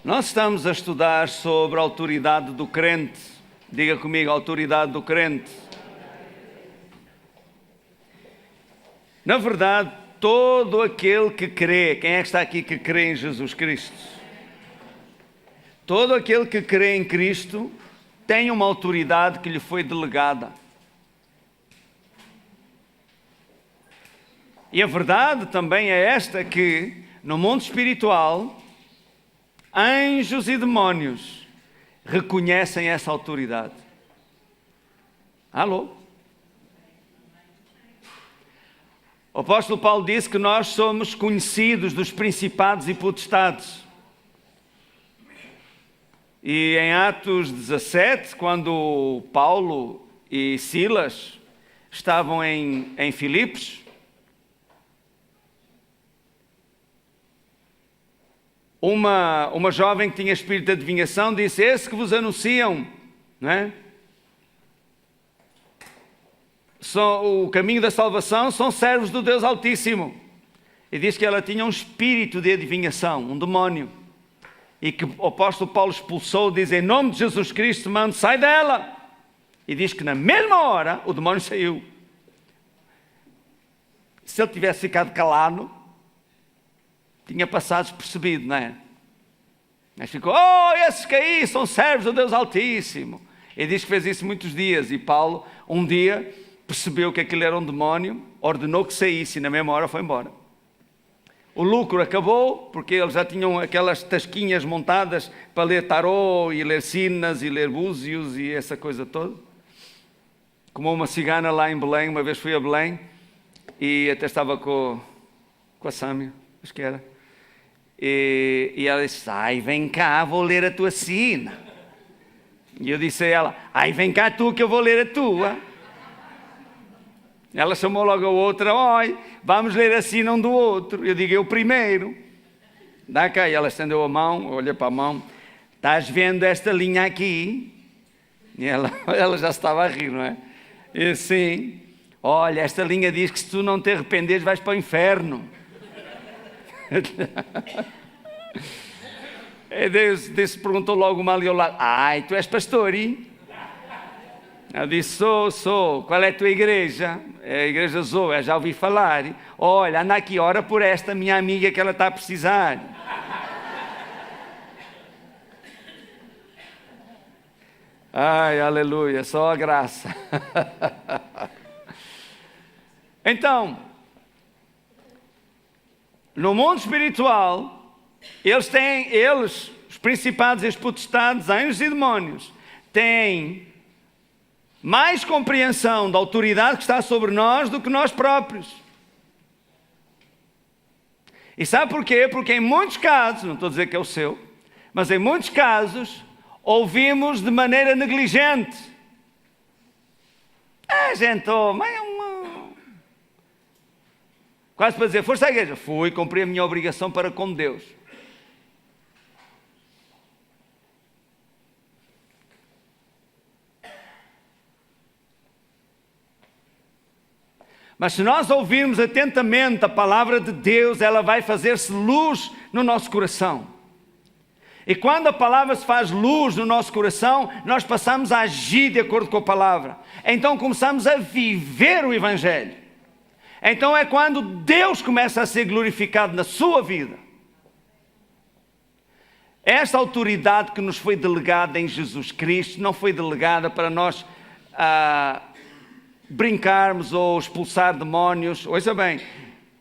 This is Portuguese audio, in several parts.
Nós estamos a estudar sobre a autoridade do crente. Diga comigo, a autoridade do crente. Na verdade, todo aquele que crê, quem é que está aqui que crê em Jesus Cristo? Todo aquele que crê em Cristo tem uma autoridade que lhe foi delegada. E a verdade também é esta, que no mundo espiritual, anjos e demónios reconhecem essa autoridade. Alô? O apóstolo Paulo disse que nós somos conhecidos dos principados e potestades. E em Atos 17, quando Paulo e Silas estavam em Filipos, uma jovem que tinha espírito de adivinhação disse: esse que vos anunciam, não é? O caminho da salvação, são servos do Deus Altíssimo. E diz que ela tinha um espírito de adivinhação, um demónio, e que o apóstolo Paulo expulsou, diz: em nome de Jesus Cristo mando, sai dela. E diz que na mesma hora o demónio saiu. Se ele tivesse ficado calado, tinha passado despercebido, não é? Mas ficou: esses que aí são servos do Deus Altíssimo. Ele diz que fez isso muitos dias, e Paulo um dia percebeu que aquilo era um demónio, ordenou que saísse e na mesma hora foi embora. O lucro acabou, porque eles já tinham aquelas tasquinhas montadas para ler tarô e ler sinas e ler búzios e essa coisa toda. Como uma cigana lá em Belém, uma vez fui a Belém e até estava com a Sâmia, acho que era. E ela disse: ai, vem cá, vou ler a tua sina. E eu disse a ela: ai, vem cá tu que eu vou ler a tua. Ela chamou logo a outra: oi, vamos ler a sina um do outro. Eu digo: eu primeiro. Dá cá. E ela estendeu a mão, olhei para a mão: estás vendo esta linha aqui? E ela já estava a rir, não é? E assim: olha, esta linha diz que se tu não te arrependeres vais para o inferno. E Deus perguntou logo mal e ao lado: ai, tu és pastor, e? Eu disse: sou. Qual é a tua igreja? É a igreja Zoe, já ouvi falar. Olha, anda aqui, ora por esta minha amiga que ela está a precisar. Ai, aleluia, só a graça. Então, no mundo espiritual, eles, os principados e os potestades, anjos e demónios, têm mais compreensão da autoridade que está sobre nós do que nós próprios. E sabe porquê? Porque em muitos casos, não estou a dizer que é o seu, mas em muitos casos, ouvimos de maneira negligente. Gente, quase para dizer: foste à igreja? Fui, cumpri a minha obrigação para com Deus. Mas se nós ouvirmos atentamente a palavra de Deus, ela vai fazer-se luz no nosso coração. E quando a palavra se faz luz no nosso coração, nós passamos a agir de acordo com a palavra. Então começamos a viver o Evangelho. Então é quando Deus começa a ser glorificado na sua vida. Esta autoridade que nos foi delegada em Jesus Cristo não foi delegada para nós brincarmos ou expulsar demónios. Ouça bem,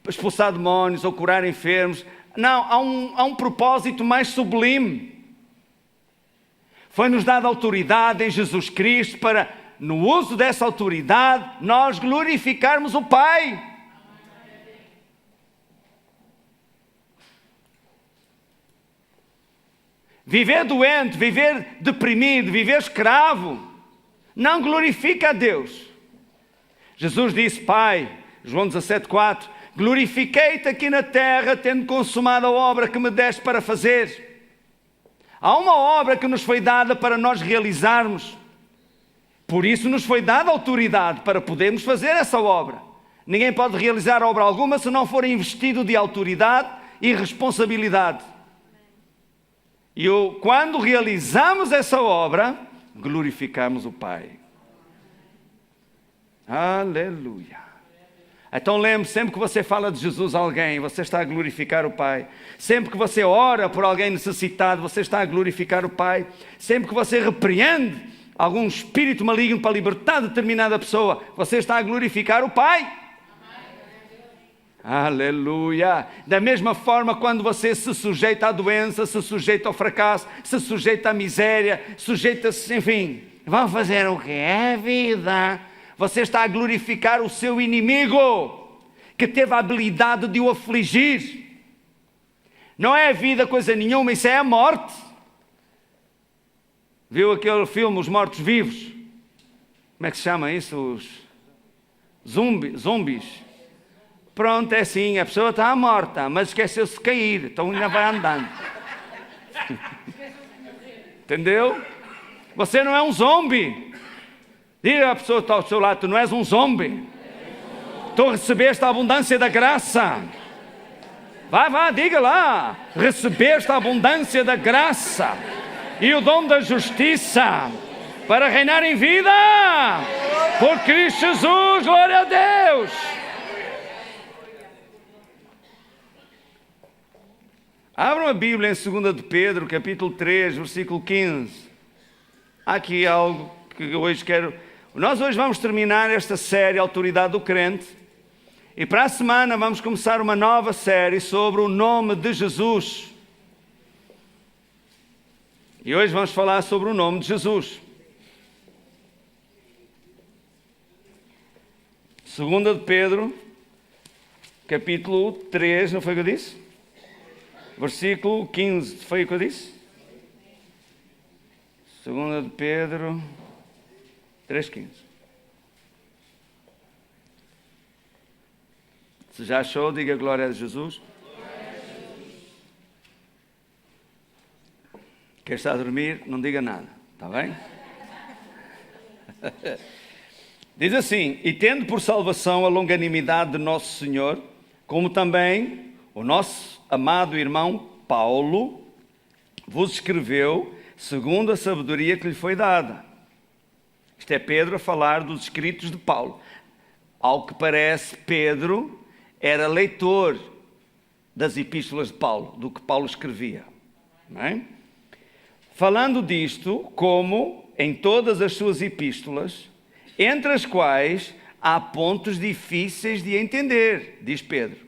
expulsar demónios ou curar enfermos. Não, há um propósito mais sublime. Foi-nos dada autoridade em Jesus Cristo para, no uso dessa autoridade, nós glorificarmos o Pai. Viver doente, viver deprimido, viver escravo, não glorifica a Deus. Jesus disse: Pai, João 17,4, glorifiquei-te aqui na terra, tendo consumado a obra que me deste para fazer. Há uma obra que nos foi dada para nós realizarmos. Por isso nos foi dada autoridade para podermos fazer essa obra. Ninguém pode realizar obra alguma se não for investido de autoridade e responsabilidade. E quando realizamos essa obra, glorificamos o Pai. Aleluia. Então lembre, sempre que você fala de Jesus a alguém, você está a glorificar o Pai. Sempre que você ora por alguém necessitado, você está a glorificar o Pai. Sempre que você repreende algum espírito maligno para libertar determinada pessoa, você está a glorificar o Pai. Aleluia. Da mesma forma, quando você se sujeita à doença, se sujeita ao fracasso, se sujeita à miséria, sujeita-se, enfim, vão fazer o que é vida. Você está a glorificar o seu inimigo, que teve a habilidade de o afligir. Não é a vida coisa nenhuma, isso é a morte. Viu aquele filme, Os Mortos-Vivos? Como é que se chama isso? Os zombies. Pronto, é assim, a pessoa está morta, mas esqueceu-se de cair, então ainda vai andando. Entendeu? Você não é um zombie. Diga à pessoa que está ao seu lado, tu não és um zombie. Tu recebeste a abundância da graça. Vá, diga lá. Recebeste a abundância da graça e o dom da justiça para reinar em vida por Cristo Jesus. Glória a Deus. Abram a Bíblia em 2 de Pedro, capítulo 3, versículo 15. Há aqui algo que hoje quero... Nós hoje vamos terminar esta série, Autoridade do Crente, e para a semana vamos começar uma nova série sobre o nome de Jesus. E hoje vamos falar sobre o nome de Jesus. 2 de Pedro, capítulo 3, não foi o que eu disse? Versículo 15, foi o que eu disse? 2 de Pedro 3,15. Se já achou, diga glória a Jesus. Quem está a dormir, não diga nada, está bem? Diz assim: e tendo por salvação a longanimidade de nosso Senhor, como também o nosso amado irmão Paulo vos escreveu segundo a sabedoria que lhe foi dada. Isto é Pedro a falar dos escritos de Paulo. Ao que parece, Pedro era leitor das epístolas de Paulo, do que Paulo escrevia. Não é? Falando disto, como em todas as suas epístolas, entre as quais há pontos difíceis de entender, diz Pedro,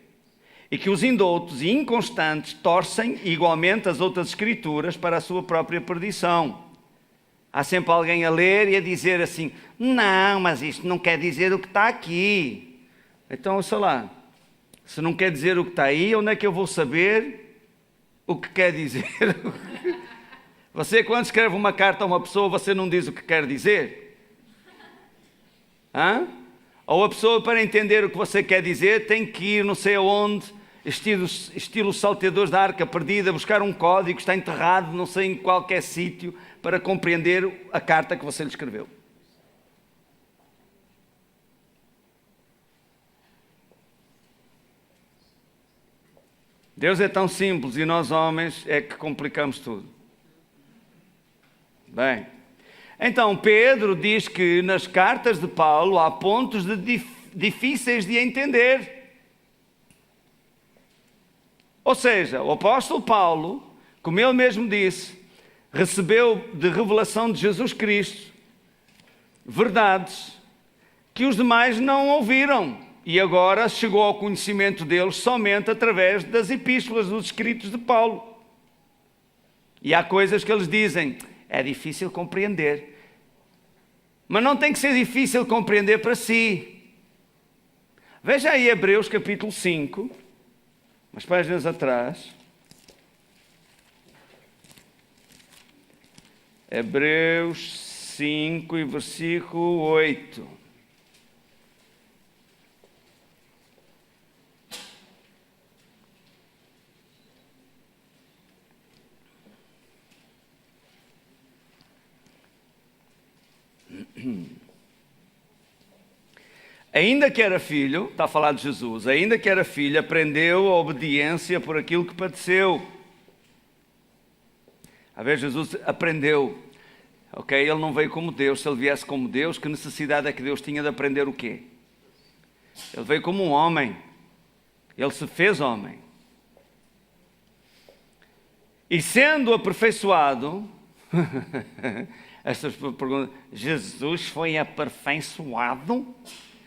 e que os indoutos e inconstantes torcem igualmente as outras escrituras para a sua própria perdição. Há sempre alguém a ler e a dizer assim: não, mas isto não quer dizer o que está aqui. Então, sei lá, se não quer dizer o que está aí, onde é que eu vou saber o que quer dizer? Você, quando escreve uma carta a uma pessoa, você não diz o que quer dizer? Hã? Ou a pessoa, para entender o que você quer dizer, tem que ir não sei aonde, estilo salteadores da Arca Perdida, buscar um código, está enterrado não sei em qualquer sítio, para compreender a carta que você lhe escreveu. Deus é tão simples e nós homens é que complicamos tudo. Bem, então Pedro diz que nas cartas de Paulo há pontos difíceis de entender. Ou seja, o apóstolo Paulo, como ele mesmo disse, recebeu de revelação de Jesus Cristo verdades que os demais não ouviram e agora chegou ao conhecimento deles somente através das epístolas, dos escritos de Paulo. E há coisas que eles dizem, é difícil compreender. Mas não tem que ser difícil compreender para si. Veja aí Hebreus capítulo 5, umas páginas atrás. Hebreus 5 e versículo 8. Ainda que era filho, está a falar de Jesus, ainda que era filho, aprendeu a obediência por aquilo que padeceu. A ver, Jesus aprendeu. Ok, ele não veio como Deus. Se ele viesse como Deus, que necessidade é que Deus tinha de aprender o quê? Ele veio como um homem. Ele se fez homem. E sendo aperfeiçoado, estas perguntas, Jesus foi aperfeiçoado?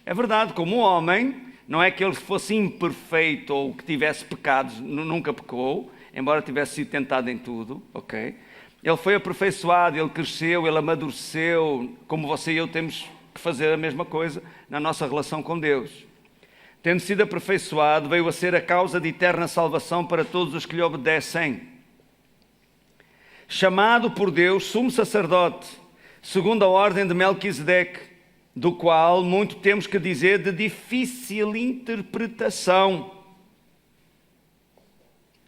É verdade, como homem, não é que ele fosse imperfeito ou que tivesse pecados, nunca pecou, embora tivesse sido tentado em tudo, ok? Ele foi aperfeiçoado, ele cresceu, ele amadureceu, como você e eu temos que fazer a mesma coisa na nossa relação com Deus. Tendo sido aperfeiçoado, veio a ser a causa de eterna salvação para todos os que lhe obedecem. Chamado por Deus, sumo sacerdote, segundo a ordem de Melquisedeque, do qual muito temos que dizer de difícil interpretação.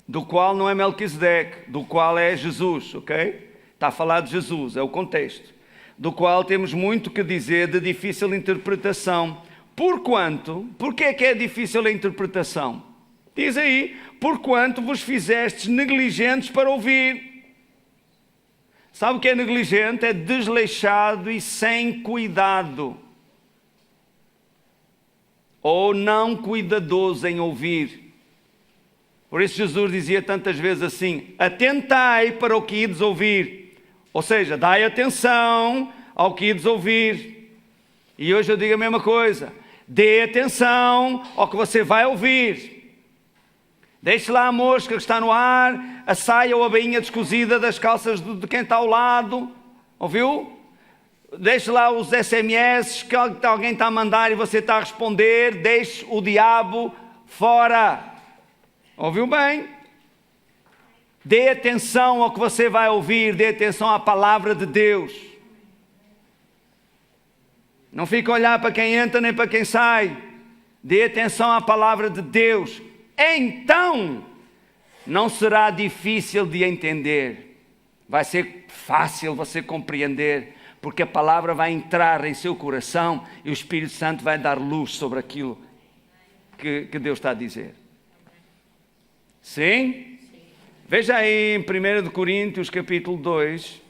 Do qual não é Melquisedeque, do qual é Jesus, ok? Está a falar de Jesus, é o contexto. Do qual temos muito que dizer de difícil interpretação. Porquê é que é difícil a interpretação? Diz aí, porquanto vos fizestes negligentes para ouvir. Sabe o que é negligente? É desleixado e sem cuidado. Ou não cuidadoso em ouvir. Por isso Jesus dizia tantas vezes assim, atentai para o que ides ouvir. Ou seja, dai atenção ao que ides ouvir. E hoje eu digo a mesma coisa. Dê atenção ao que você vai ouvir. Deixe lá a mosca que está no ar, a saia ou a bainha descosida das calças de quem está ao lado. Ouviu? Deixe lá os SMS que alguém está a mandar e você está a responder. Deixe o diabo fora. Ouviu bem? Dê atenção ao que você vai ouvir. Dê atenção à palavra de Deus. Não fique a olhar para quem entra nem para quem sai. Dê atenção à palavra de Deus. Então, não será difícil de entender. Vai ser fácil você compreender, porque a palavra vai entrar em seu coração e o Espírito Santo vai dar luz sobre aquilo que Deus está a dizer. Sim? Veja aí em 1 Coríntios capítulo 2.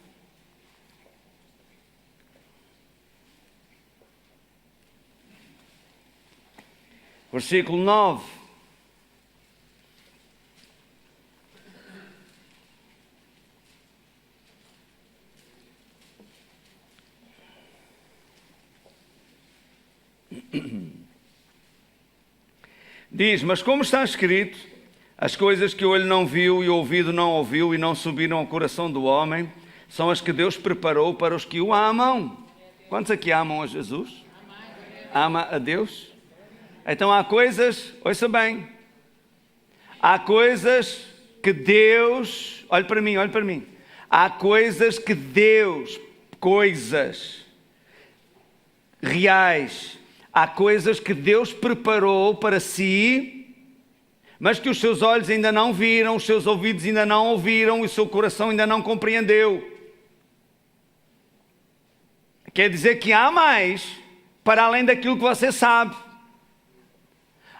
Versículo 9. Diz, mas como está escrito, as coisas que o olho não viu e o ouvido não ouviu e não subiram ao coração do homem, são as que Deus preparou para os que o amam. Quantos aqui amam a Jesus? Ama a Deus? Então há coisas, ouça bem, há coisas que Deus, olhe para mim, há coisas que Deus, coisas reais, há coisas que Deus preparou para si, mas que os seus olhos ainda não viram, os seus ouvidos ainda não ouviram e o seu coração ainda não compreendeu. Quer dizer que há mais para além daquilo que você sabe.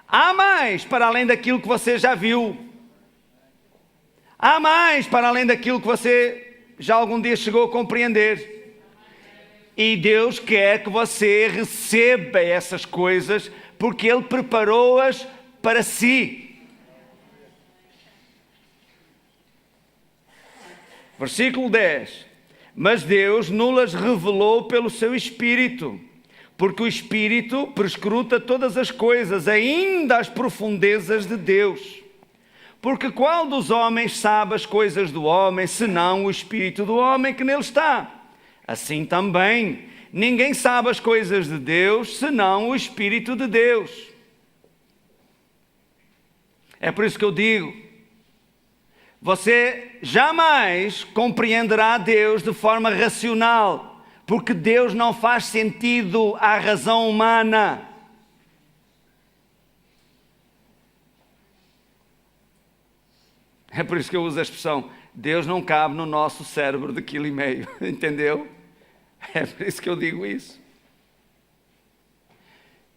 Há mais para além daquilo que você já viu. Há mais para além daquilo que você já algum dia chegou a compreender. E Deus quer que você receba essas coisas, porque Ele preparou-as para si. Versículo 10. Mas Deus nos revelou pelo seu Espírito, porque o Espírito perscruta todas as coisas, ainda as profundezas de Deus. Porque qual dos homens sabe as coisas do homem, senão o Espírito do homem que nele está? Assim também, ninguém sabe as coisas de Deus, senão o Espírito de Deus. É por isso que eu digo, você jamais compreenderá Deus de forma racional, porque Deus não faz sentido à razão humana. É por isso que eu uso a expressão, Deus não cabe no nosso cérebro de 1,5 kg, entendeu? É por isso que eu digo isso.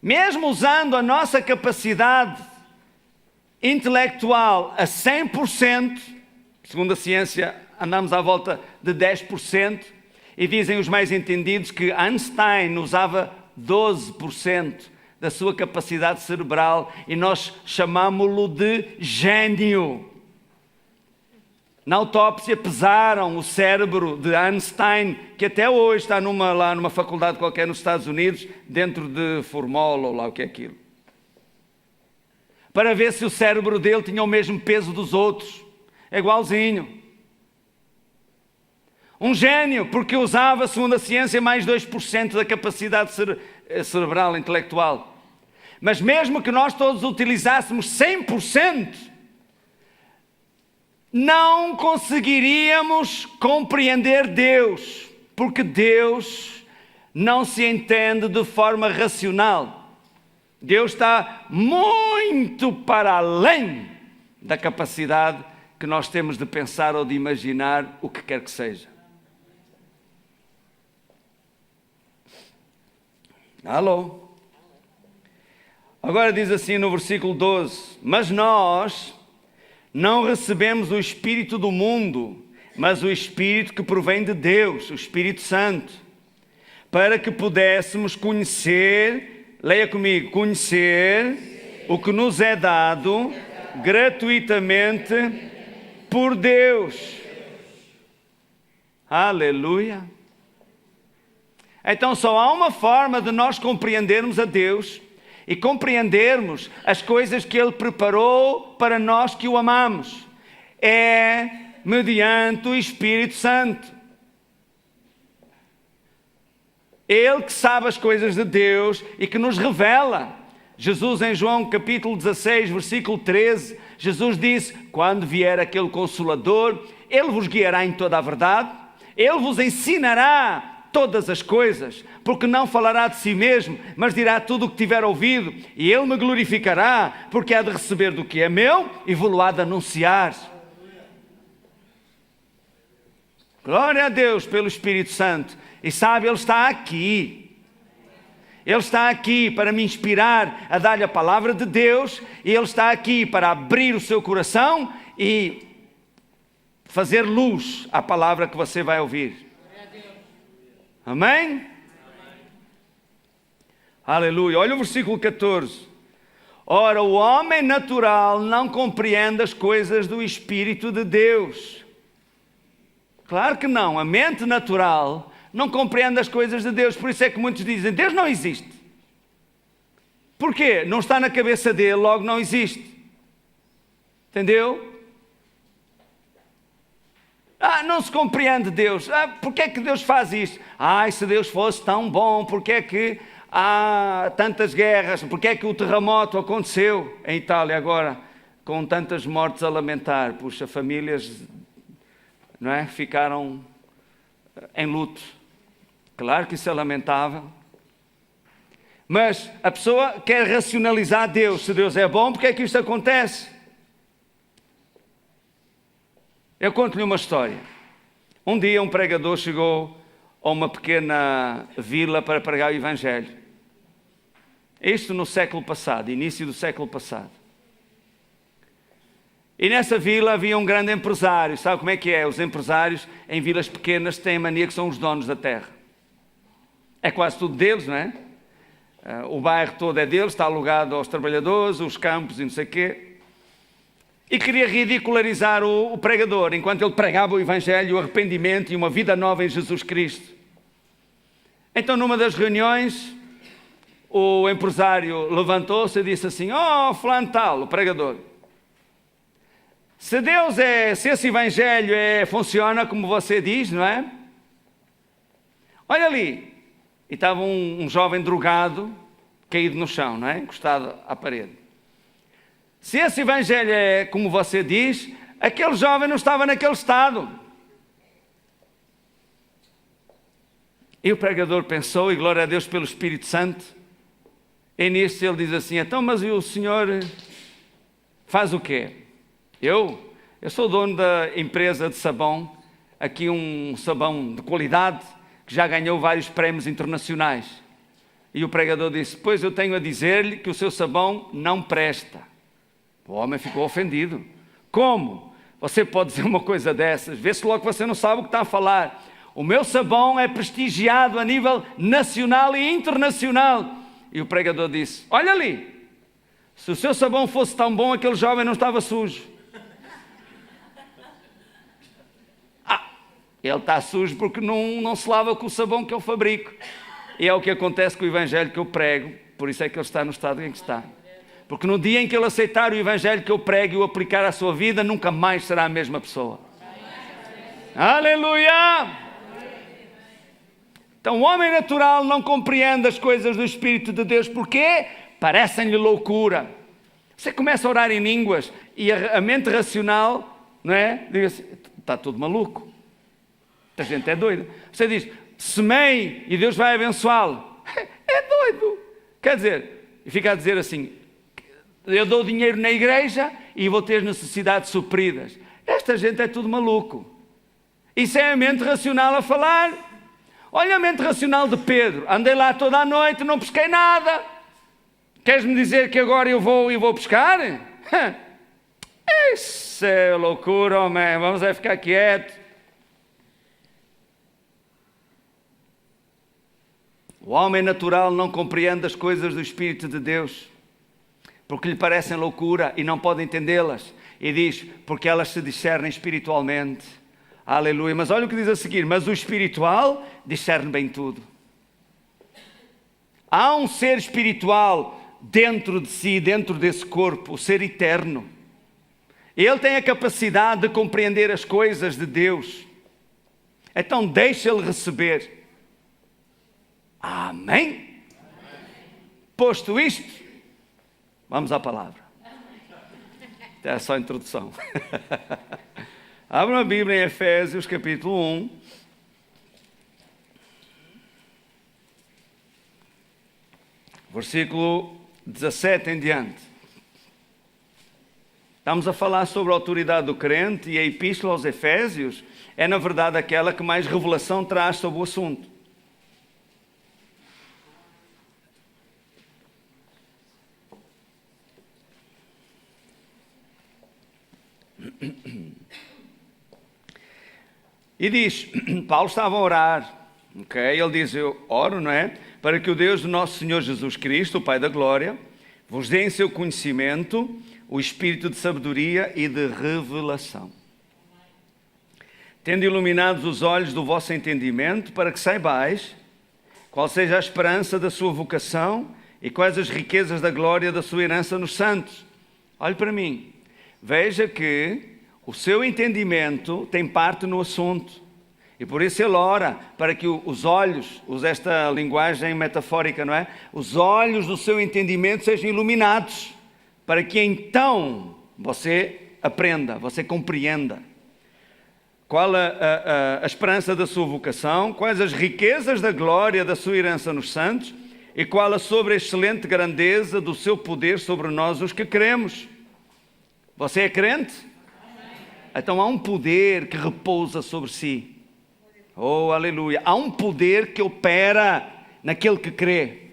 Mesmo usando a nossa capacidade intelectual a 100%, segundo a ciência andamos à volta de 10%, e dizem os mais entendidos que Einstein usava 12% da sua capacidade cerebral e nós chamámo-lo de gênio. Na autópsia pesaram o cérebro de Einstein, que até hoje está lá numa faculdade qualquer nos Estados Unidos, dentro de formol ou lá o que é aquilo, para ver se o cérebro dele tinha o mesmo peso dos outros. É igualzinho. Um gênio, porque usava, segundo a ciência, mais 2% da capacidade cerebral, intelectual. Mas mesmo que nós todos utilizássemos 100%, não conseguiríamos compreender Deus, porque Deus não se entende de forma racional. Deus está muito para além da capacidade que nós temos de pensar ou de imaginar o que quer que seja. Alô? Agora diz assim no versículo 12: mas nós não recebemos o Espírito do mundo, mas o Espírito que provém de Deus, o Espírito Santo, para que pudéssemos conhecer, leia comigo, conhecer o que nos é dado gratuitamente por Deus. Aleluia! Então só há uma forma de nós compreendermos a Deus e compreendermos as coisas que Ele preparou para nós que o amamos. É mediante o Espírito Santo. Ele que sabe as coisas de Deus e que nos revela. Jesus em João capítulo 16, versículo 13, Jesus disse: quando vier aquele Consolador, Ele vos guiará em toda a verdade, Ele vos ensinará todas as coisas, porque não falará de si mesmo, mas dirá tudo o que tiver ouvido, e Ele me glorificará, porque há de receber do que é meu e vou-lo há de anunciar. Glória a Deus pelo Espírito Santo. E sabe, Ele está aqui. Ele está aqui para me inspirar a dar-lhe a palavra de Deus, e Ele está aqui para abrir o seu coração e fazer luz à palavra que você vai ouvir. Amém? Amém? Aleluia. Olha o versículo 14. Ora, o homem natural não compreende as coisas do Espírito de Deus. Claro que não. A mente natural não compreende as coisas de Deus. Por isso é que muitos dizem: Deus não existe. Porquê? Não está na cabeça dele, logo não existe. Entendeu? Não se compreende Deus. Porquê é que Deus faz isto? Se Deus fosse tão bom, porquê é que há tantas guerras? Porquê é que o terremoto aconteceu em Itália agora, com tantas mortes a lamentar? Puxa, famílias, não é? Ficaram em luto. Claro que isso é lamentável. Mas a pessoa quer racionalizar Deus. Se Deus é bom, porquê é que isto acontece? Eu conto-lhe uma história. Um dia um pregador chegou a uma pequena vila para pregar o Evangelho. Isto no século passado, início do século passado. E nessa vila havia um grande empresário. Sabe como é que é? Os empresários em vilas pequenas têm a mania que são os donos da terra. É quase tudo deles, não é? O bairro todo é deles, está alugado aos trabalhadores, os campos e não sei o quê. E queria ridicularizar o pregador, enquanto ele pregava o Evangelho, o arrependimento e uma vida nova em Jesus Cristo. Então, numa das reuniões, o empresário levantou-se e disse assim: fulano tal, o pregador, se esse Evangelho funciona como você diz, não é? Olha ali. E estava um jovem drogado, caído no chão, não é? Encostado à parede. Se esse Evangelho é como você diz, aquele jovem não estava naquele estado. E o pregador pensou, e glória a Deus pelo Espírito Santo, e nisso ele diz assim: então, mas o senhor faz o quê? Eu sou dono da empresa de sabão, aqui um sabão de qualidade, que já ganhou vários prémios internacionais. E o pregador disse: pois eu tenho a dizer-lhe que o seu sabão não presta. O homem ficou ofendido. Como? Você pode dizer uma coisa dessas, vê-se logo que você não sabe o que está a falar. O meu sabão é prestigiado a nível nacional e internacional. E o pregador disse, olha ali, se o seu sabão fosse tão bom, aquele jovem não estava sujo. Ele está sujo porque não se lava com o sabão que eu fabrico. E é o que acontece com o evangelho que eu prego, por isso é que ele está no estado em que está. Porque no dia em que ele aceitar o evangelho que eu prego e o aplicar à sua vida, nunca mais será a mesma pessoa. Aleluia! Então o homem natural não compreende as coisas do Espírito de Deus. Porquê? Parecem-lhe loucura. Você começa a orar em línguas e a mente racional, não é? Diz assim, está tudo maluco. A gente é doida. Você diz, semei e Deus vai abençoá-lo. É doido. Quer dizer, fica a dizer assim, eu dou dinheiro na igreja e vou ter necessidades supridas. Esta gente é tudo maluco. Isso é a mente racional a falar. Olha a mente racional de Pedro. Andei lá toda a noite, não pesquei nada. Queres-me dizer que agora eu vou pescar? Isso é loucura, homem. Vamos ficar quietos. O homem natural não compreende as coisas do Espírito de Deus, porque lhe parecem loucura e não pode entendê-las. E diz, porque elas se discernem espiritualmente. Aleluia. Mas olha o que diz a seguir, mas o espiritual discerne bem tudo. Há um ser espiritual dentro de si, dentro desse corpo, o ser eterno. Ele tem a capacidade de compreender as coisas de Deus. Então deixa ele receber. Amém? Posto isto, vamos à palavra. É só a introdução. Abra a Bíblia em Efésios capítulo 1. Versículo 17 em diante. Estamos a falar sobre a autoridade do crente e a epístola aos Efésios é na verdade aquela que mais revelação traz sobre o assunto. E diz, Paulo estava a orar, ok? Ele diz, eu oro, não é? Para que o Deus do nosso Senhor Jesus Cristo, o Pai da Glória, vos dê em seu conhecimento o espírito de sabedoria e de revelação. Tendo iluminados os olhos do vosso entendimento, para que saibais qual seja a esperança da sua vocação e quais as riquezas da glória da sua herança nos santos. Olhe para mim, veja que o seu entendimento tem parte no assunto. E por isso ele ora para que os olhos, usa esta linguagem metafórica, não é? Os olhos do seu entendimento sejam iluminados, para que então você aprenda, você compreenda. Qual a esperança da sua vocação, quais as riquezas da glória da sua herança nos santos, e qual a sobreexcelente grandeza do seu poder sobre nós os que cremos. Você é crente? Então há um poder que repousa sobre si. Oh, aleluia. Há um poder que opera naquele que crê.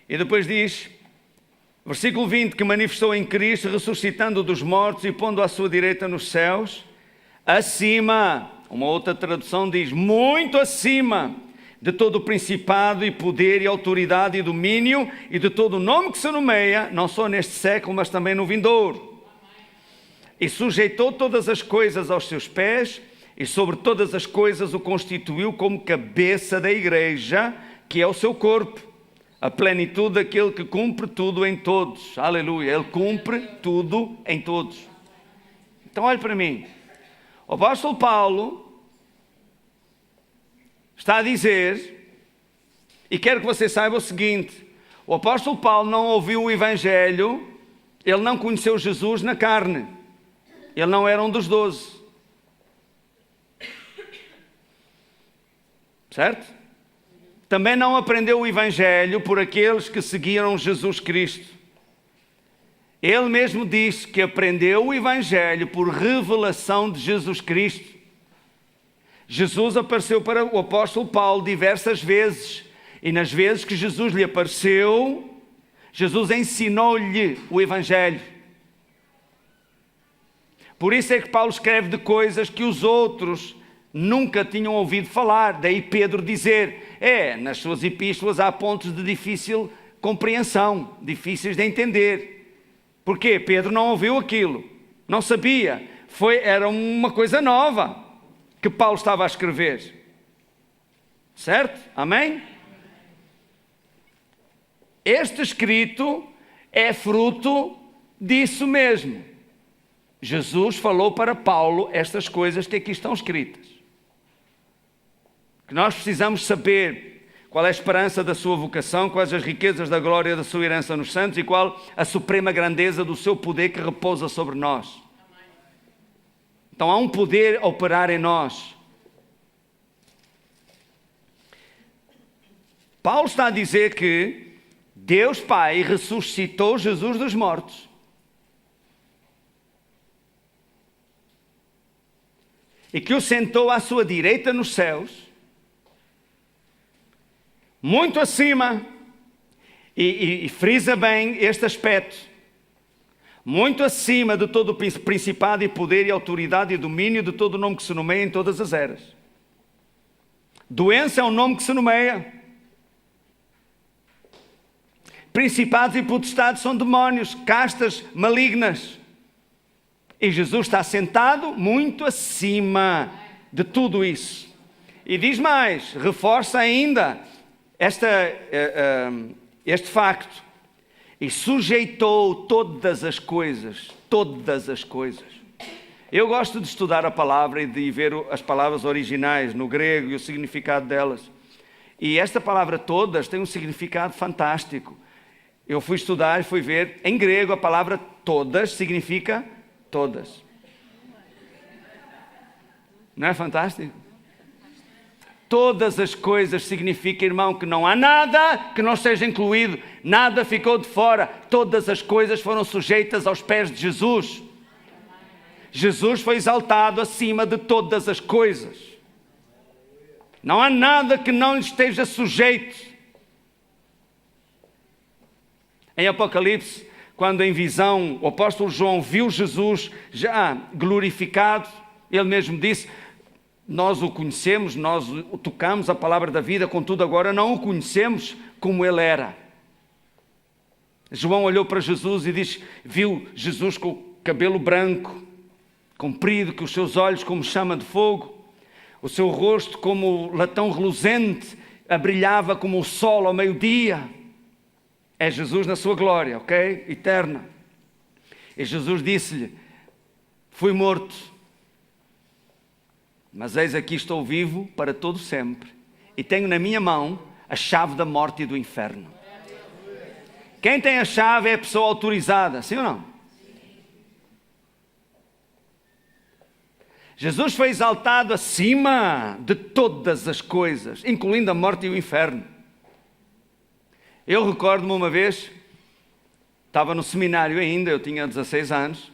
E depois diz, versículo 20, que manifestou em Cristo, ressuscitando dos mortos e pondo à sua direita nos céus, acima, uma outra tradução diz, muito acima de todo o principado e poder e autoridade e domínio e de todo o nome que se nomeia, não só neste século, mas também no vindouro. E sujeitou todas as coisas aos seus pés e sobre todas as coisas o constituiu como cabeça da igreja, que é o seu corpo, a plenitude daquele que cumpre tudo em todos. Aleluia, ele cumpre tudo em todos. Então olhe para mim, o apóstolo Paulo está a dizer, e quero que você saiba o seguinte, o apóstolo Paulo não ouviu o evangelho, ele não conheceu Jesus na carne, ele não era um dos 12, certo? Também não aprendeu o evangelho por aqueles que seguiram Jesus Cristo. Ele mesmo disse que aprendeu o evangelho por revelação de Jesus Cristo. Jesus apareceu para o apóstolo Paulo diversas vezes, e nas vezes que Jesus lhe apareceu, Jesus ensinou-lhe o evangelho. Por isso é que Paulo escreve de coisas que os outros nunca tinham ouvido falar. Daí Pedro dizer, nas suas epístolas há pontos de difícil compreensão, difíceis de entender. Porquê? Pedro não ouviu aquilo, não sabia. Era uma coisa nova que Paulo estava a escrever. Certo? Amém? Este escrito é fruto disso mesmo. Jesus falou para Paulo estas coisas que aqui estão escritas. Que nós precisamos saber qual é a esperança da sua vocação, quais as riquezas da glória da sua herança nos santos e qual a suprema grandeza do seu poder que repousa sobre nós. Então há um poder a operar em nós. Paulo está a dizer que Deus Pai ressuscitou Jesus dos mortos. E que o sentou à sua direita nos céus, muito acima, e frisa bem este aspecto, muito acima de todo o principado e poder e autoridade e domínio de todo o nome que se nomeia em todas as eras. Doença é um nome que se nomeia. Principados e potestades são demónios, castas malignas. E Jesus está sentado muito acima de tudo isso. E diz mais, reforça ainda este facto. E sujeitou todas as coisas, todas as coisas. Eu gosto de estudar a palavra e de ver as palavras originais no grego e o significado delas. E esta palavra todas tem um significado fantástico. Eu fui estudar e fui ver, em grego a palavra todas significa todas. Não é fantástico? Todas as coisas significa, irmão, que não há nada que não seja incluído, nada ficou de fora, todas as coisas foram sujeitas aos pés de Jesus. Jesus foi exaltado acima de todas as coisas. Não há nada que não lhe esteja sujeito. Em Apocalipse, quando em visão o apóstolo João viu Jesus já glorificado, ele mesmo disse, nós o conhecemos, nós o tocamos, a palavra da vida, contudo agora não o conhecemos como ele era. João olhou para Jesus e viu Jesus com o cabelo branco, comprido, com os seus olhos como chama de fogo, o seu rosto como latão reluzente, brilhava como o sol ao meio-dia. É Jesus na sua glória, ok? Eterna. E Jesus disse-lhe, fui morto, mas eis aqui estou vivo para todo sempre. E tenho na minha mão a chave da morte e do inferno. Quem tem a chave é a pessoa autorizada, sim ou não? Jesus foi exaltado acima de todas as coisas, incluindo a morte e o inferno. Eu recordo-me uma vez, estava no seminário ainda, eu tinha 16 anos,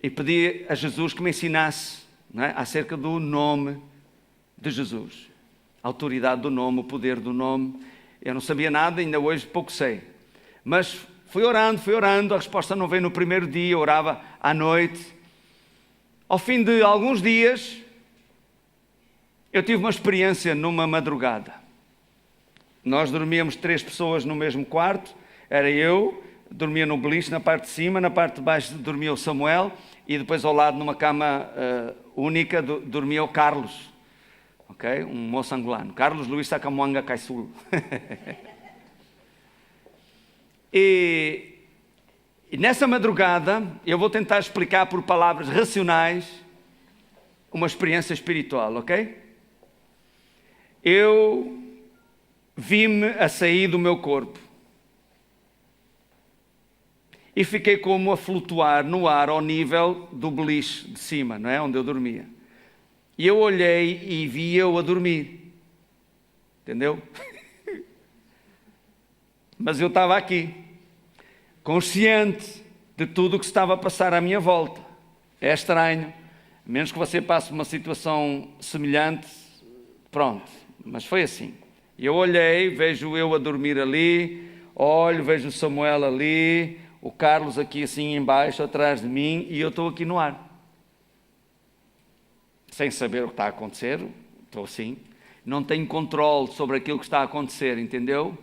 e pedi a Jesus que me ensinasse, não é, acerca do nome de Jesus. A autoridade do nome, o poder do nome. Eu não sabia nada, ainda hoje pouco sei. Mas fui orando, a resposta não veio no primeiro dia, eu orava à noite. Ao fim de alguns dias, eu tive uma experiência numa madrugada. Nós dormíamos 3 pessoas no mesmo quarto, era eu, dormia no beliche na parte de cima, na parte de baixo dormia o Samuel e depois ao lado numa cama única dormia o Carlos, ok? Um moço angolano, Carlos Luís Sacamuanga Caisul. E nessa madrugada eu vou tentar explicar por palavras racionais uma experiência espiritual, ok? Eu vi-me a sair do meu corpo e fiquei como a flutuar no ar ao nível do beliche de cima, não é? Onde eu dormia. E eu olhei e vi eu a dormir, entendeu? Mas eu estava aqui, consciente de tudo o que estava a passar à minha volta. É estranho, a menos que você passe uma situação semelhante, pronto, mas foi assim. Eu olhei, vejo eu a dormir ali, olho, vejo o Samuel ali, o Carlos aqui assim embaixo, atrás de mim, e eu estou aqui no ar. Sem saber o que está a acontecer, estou assim. Não tenho controle sobre aquilo que está a acontecer, entendeu?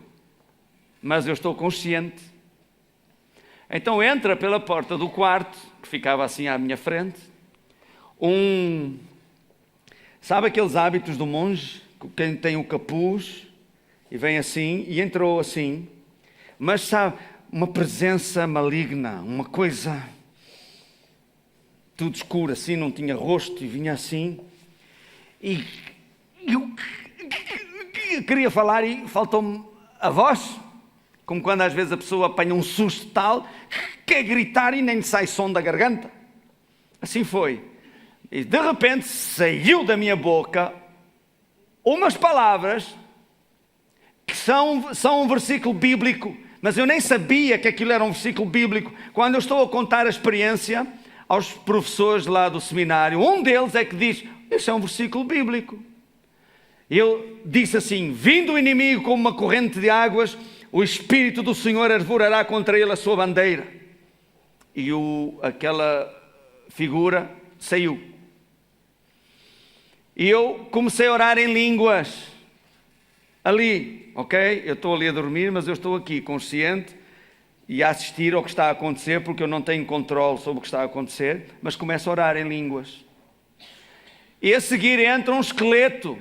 Mas eu estou consciente. Então entra pela porta do quarto, que ficava assim à minha frente, sabe aqueles hábitos do monge? Quem tem o capuz e vem assim, e entrou assim, mas sabe, uma presença maligna, uma coisa tudo escuro assim, não tinha rosto e vinha assim, e eu queria falar e faltou-me a voz, como quando às vezes a pessoa apanha um susto tal, quer gritar e nem sai som da garganta. Assim foi. E de repente saiu da minha boca umas palavras que são um versículo bíblico, mas eu nem sabia que aquilo era um versículo bíblico. Quando eu estou a contar a experiência aos professores lá do seminário, um deles é que diz, isso é um versículo bíblico. Ele disse assim, vindo o inimigo como uma corrente de águas, o Espírito do Senhor arvorará contra ele a sua bandeira. E aquela figura saiu. E eu comecei a orar em línguas, ali, ok? Eu estou ali a dormir, mas eu estou aqui consciente e a assistir ao que está a acontecer, porque eu não tenho controle sobre o que está a acontecer, mas começo a orar em línguas. E a seguir entra um esqueleto,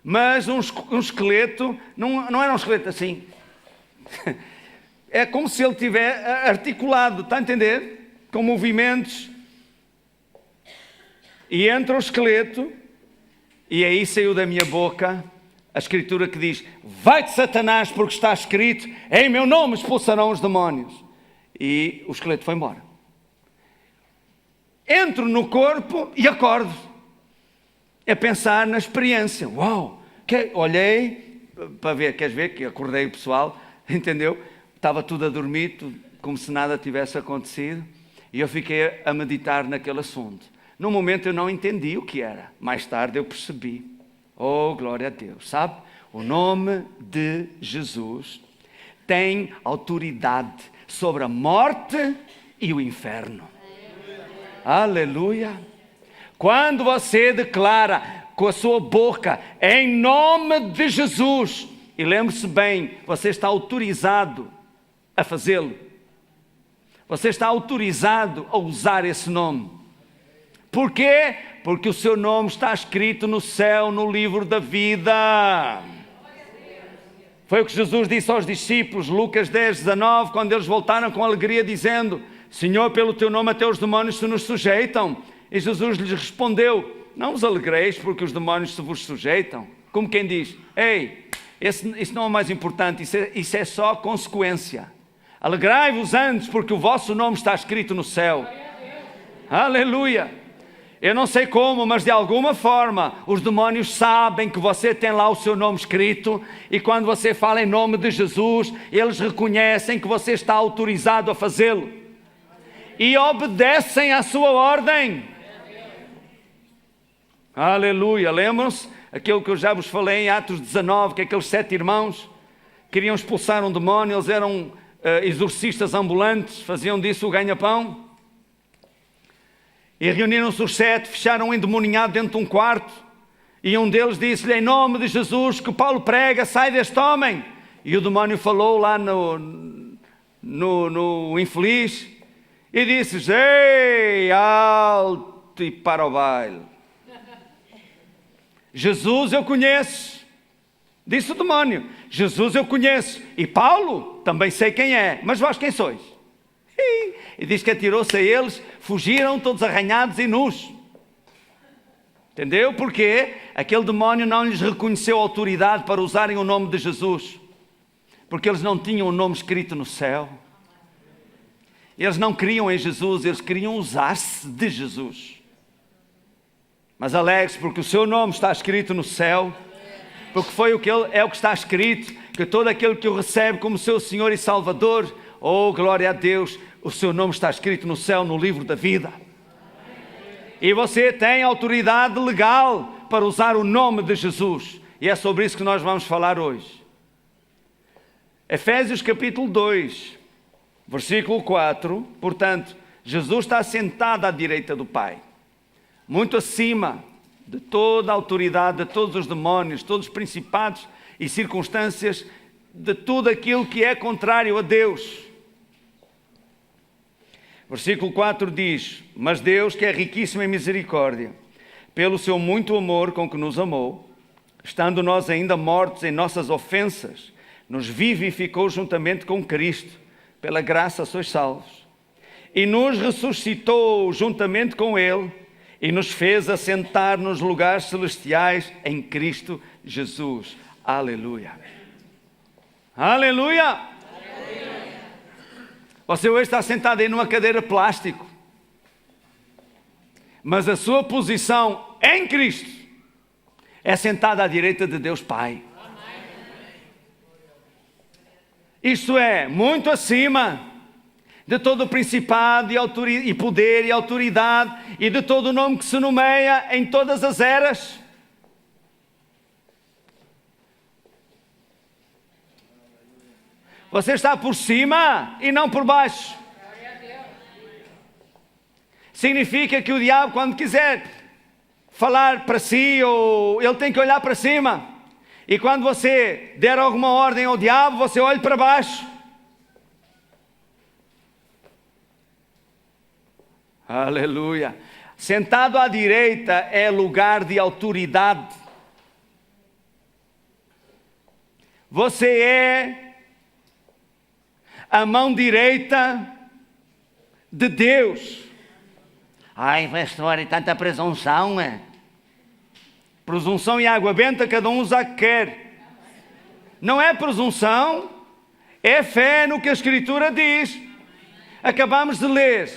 mas um esqueleto, não era um esqueleto assim, é como se ele tivesse articulado, está a entender? Com movimentos. E entra o esqueleto, e aí saiu da minha boca a escritura que diz, vai-te Satanás, porque está escrito, em meu nome expulsarão os demónios. E o esqueleto foi embora. Entro no corpo e acordo, a pensar na experiência. Uau! Olhei para ver, queres ver que acordei o pessoal, entendeu? Estava tudo a dormir, como se nada tivesse acontecido, e eu fiquei a meditar naquele assunto. No momento eu não entendi o que era, mais tarde eu percebi. Oh, glória a Deus, sabe? O nome de Jesus tem autoridade sobre a morte e o inferno. Aleluia! Quando você declara com a sua boca, em nome de Jesus, e lembre-se bem, você está autorizado a fazê-lo. Você está autorizado a usar esse nome. Por quê? Porque o seu nome está escrito no céu, no livro da vida. Foi o que Jesus disse aos discípulos, Lucas 10, 19, quando eles voltaram com alegria dizendo, Senhor, pelo teu nome até os demónios se nos sujeitam. E Jesus lhes respondeu, não vos alegreis porque os demónios se vos sujeitam. Como quem diz, ei, isso não é o mais importante, isso é só consequência. Alegrai-vos antes porque o vosso nome está escrito no céu. Aleluia! Eu não sei como, mas de alguma forma os demónios sabem que você tem lá o seu nome escrito e quando você fala em nome de Jesus, eles reconhecem que você está autorizado a fazê-lo e obedecem à sua ordem. Aleluia! Lembram-se aquilo que eu já vos falei em Atos 19, que aqueles 7 irmãos queriam expulsar um demónio, eles eram exorcistas ambulantes, faziam disso o ganha-pão. E reuniram-se os 7, fecharam um endemoniado dentro de um quarto. E um deles disse-lhe, em nome de Jesus, que Paulo prega, sai deste homem. E o demónio falou lá no infeliz e disse, ei, alto e para o baile. Jesus eu conheço, disse o demónio, Jesus eu conheço. E Paulo, também sei quem é, mas vós quem sois? E diz que atirou-se a eles, fugiram todos arranhados e nus. Entendeu? Porque aquele demónio não lhes reconheceu autoridade para usarem o nome de Jesus. Porque eles não tinham o nome escrito no céu. Eles não criam em Jesus, eles queriam usar-se de Jesus. Mas alegre-se porque o seu nome está escrito no céu. Porque foi o que é o que está escrito, que todo aquele que o recebe como seu Senhor e Salvador, oh glória a Deus, o seu nome está escrito no céu, no livro da vida. E você tem autoridade legal para usar o nome de Jesus. E é sobre isso que nós vamos falar hoje. Efésios capítulo 2. Versículo 4, portanto, Jesus está sentado à direita do Pai, muito acima de toda a autoridade, de todos os demónios, todos os principados e circunstâncias, de tudo aquilo que é contrário a Deus. Versículo 4 diz: mas Deus, que é riquíssimo em misericórdia, pelo seu muito amor com que nos amou, estando nós ainda mortos em nossas ofensas, nos vivificou juntamente com Cristo, pela graça sois salvos, e nos ressuscitou juntamente com Ele, e nos fez assentar nos lugares celestiais em Cristo Jesus. Aleluia! Aleluia! Aleluia. Você hoje está sentado aí numa cadeira de plástico, mas a sua posição em Cristo é sentada à direita de Deus Pai. Isto é, muito acima de todo o principado e poder e autoridade e de todo o nome que se nomeia em todas as eras. Você está por cima e não por baixo. Significa que o diabo, quando quiser falar para si, ou ele tem que olhar para cima. E quando você der alguma ordem ao diabo, você olha para baixo. Aleluia. Sentado à direita é lugar de autoridade. Você é a mão direita de Deus. Ai, pastor, e tanta presunção, é? Presunção e água benta, cada um usa o que quer. Não é presunção, é fé no que a Escritura diz. Acabamos de ler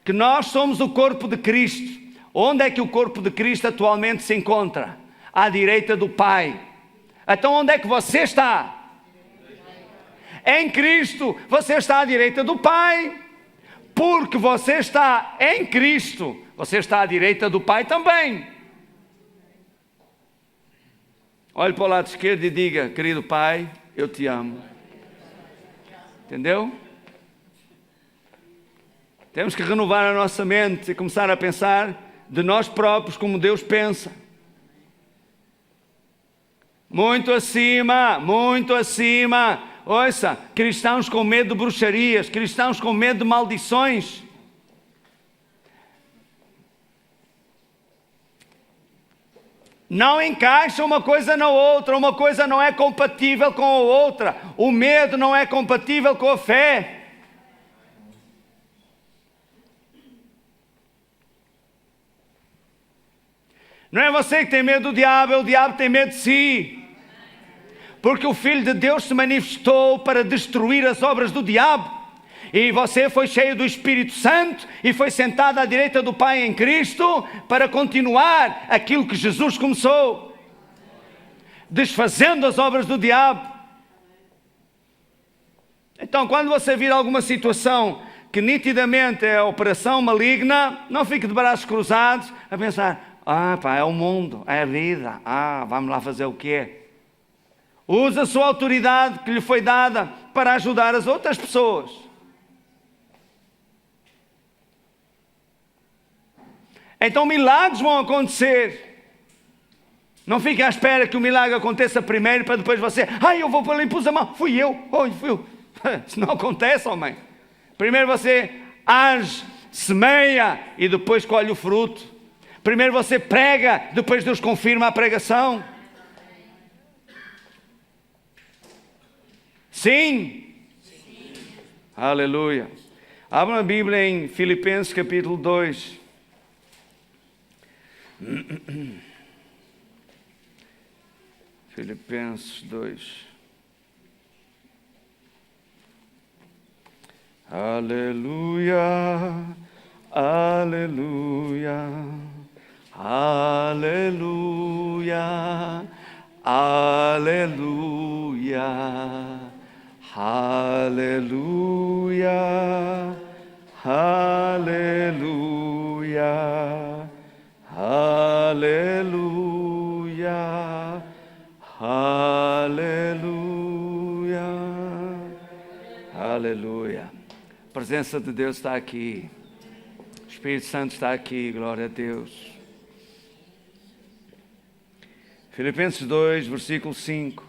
que nós somos o corpo de Cristo. Onde é que o corpo de Cristo atualmente se encontra? À direita do Pai. Então onde é que você está? Em Cristo, você está à direita do Pai. Porque você está em Cristo, você está à direita do Pai também. Olhe para o lado esquerdo e diga: querido Pai, eu te amo. Entendeu? Temos que renovar a nossa mente e começar a pensar de nós próprios como Deus pensa. Muito acima, muito acima. Ouça, cristãos com medo de bruxarias, cristãos com medo de maldições. Não encaixa uma coisa na outra, uma coisa não é compatível com a outra. O medo não é compatível com a fé. Não é você que tem medo do diabo, é o diabo que tem medo de si. Porque o Filho de Deus se manifestou para destruir as obras do diabo. E você foi cheio do Espírito Santo e foi sentado à direita do Pai em Cristo para continuar aquilo que Jesus começou, desfazendo as obras do diabo. Então, quando você vir alguma situação que nitidamente é operação maligna, não fique de braços cruzados a pensar: ah, pá, é o mundo, é a vida, vamos lá fazer o quê? Use a sua autoridade que lhe foi dada para ajudar as outras pessoas. Então milagres vão acontecer. Não fique à espera que o milagre aconteça primeiro para depois você: eu vou para ali, pus a mão, fui eu. Isso não acontece, homem. Primeiro você age, semeia e depois colhe o fruto. Primeiro você prega, depois Deus confirma a pregação. Sim? Sim. Aleluia. Abra a Bíblia em Filipenses capítulo 2. Filipenses 2. Aleluia, aleluia, aleluia, aleluia, aleluia, aleluia, aleluia, aleluia, aleluia. presença de Deus está aqui. O Espírito Santo está aqui, glória a Deus. Filipenses 2, versículo 5.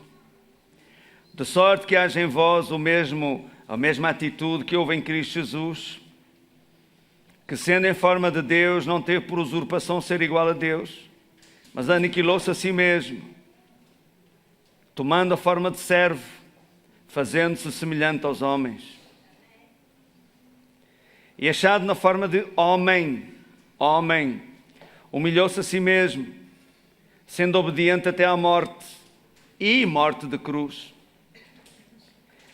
De sorte que haja em vós a mesma atitude que houve em Cristo Jesus, que sendo em forma de Deus, não teve por usurpação ser igual a Deus, mas aniquilou-se a si mesmo, tomando a forma de servo, fazendo-se semelhante aos homens. E achado na forma de homem, humilhou-se a si mesmo, sendo obediente até à morte, e morte de cruz.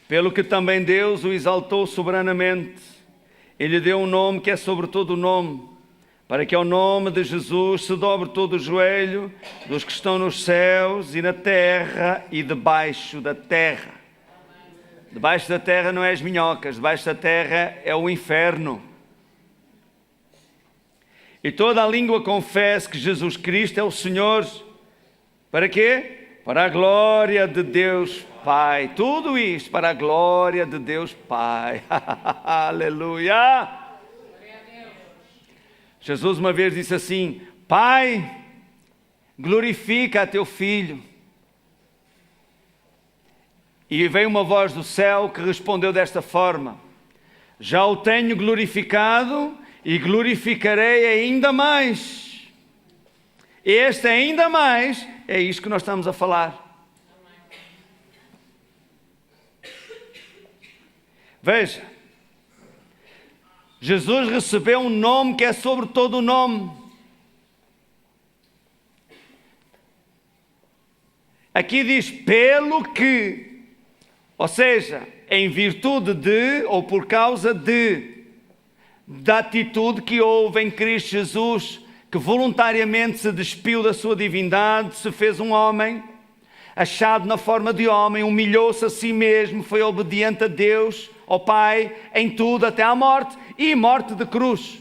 Pelo que também Deus o exaltou soberanamente, e lhe deu um nome que é sobre todo o nome, para que ao nome de Jesus se dobre todo o joelho dos que estão nos céus e na terra e debaixo da terra. Debaixo da terra não é as minhocas, debaixo da terra é o inferno. E toda a língua confesse que Jesus Cristo é o Senhor. Para quê? Para a glória de Deus Pai. Tudo isto para a glória de Deus Pai. Aleluia! Jesus uma vez disse assim: Pai, glorifica a teu Filho. E veio uma voz do céu que respondeu desta forma: já o tenho glorificado e glorificarei ainda mais. Este ainda mais é isto que nós estamos a falar. Veja, Jesus recebeu um nome que é sobre todo o nome. Aqui diz pelo que, ou seja, em virtude de ou por causa da atitude que houve em Cristo Jesus, que voluntariamente se despiu da sua divindade, se fez um homem, achado na forma de homem, humilhou-se a si mesmo, foi obediente a Deus, ao Pai, em tudo até à morte, e morte de cruz.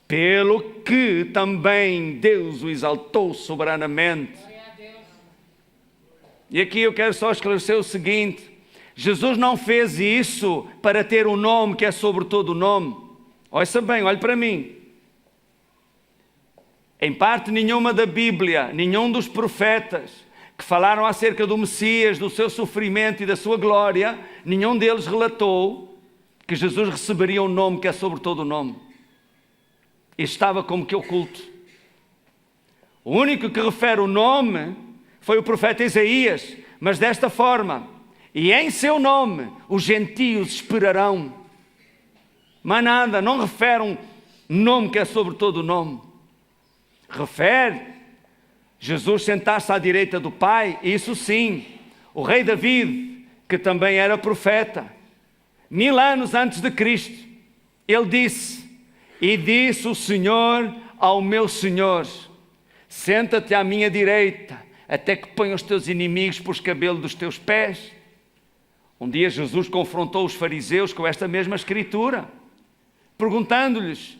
Pelo que também Deus o exaltou soberanamente. E aqui eu quero só esclarecer o seguinte: Jesus não fez isso para ter um nome que é sobre todo o nome. Ouça bem, olhe para mim. Em parte nenhuma da Bíblia, nenhum dos profetas que falaram acerca do Messias, do seu sofrimento e da sua glória, nenhum deles relatou que Jesus receberia um nome que é sobre todo o nome. E estava como que oculto. O único que refere o nome foi o profeta Isaías, mas desta forma: e em seu nome os gentios esperarão. Mas nada, não refere um nome que é sobre todo o nome. Refere Jesus sentar-se à direita do Pai, isso sim. O rei David, que também era profeta, 1000 anos antes de Cristo, ele disse: e disse o Senhor ao meu Senhor: senta-te à minha direita, até que ponha os teus inimigos por os cabelos dos teus pés. Um dia Jesus confrontou os fariseus com esta mesma escritura, perguntando-lhes: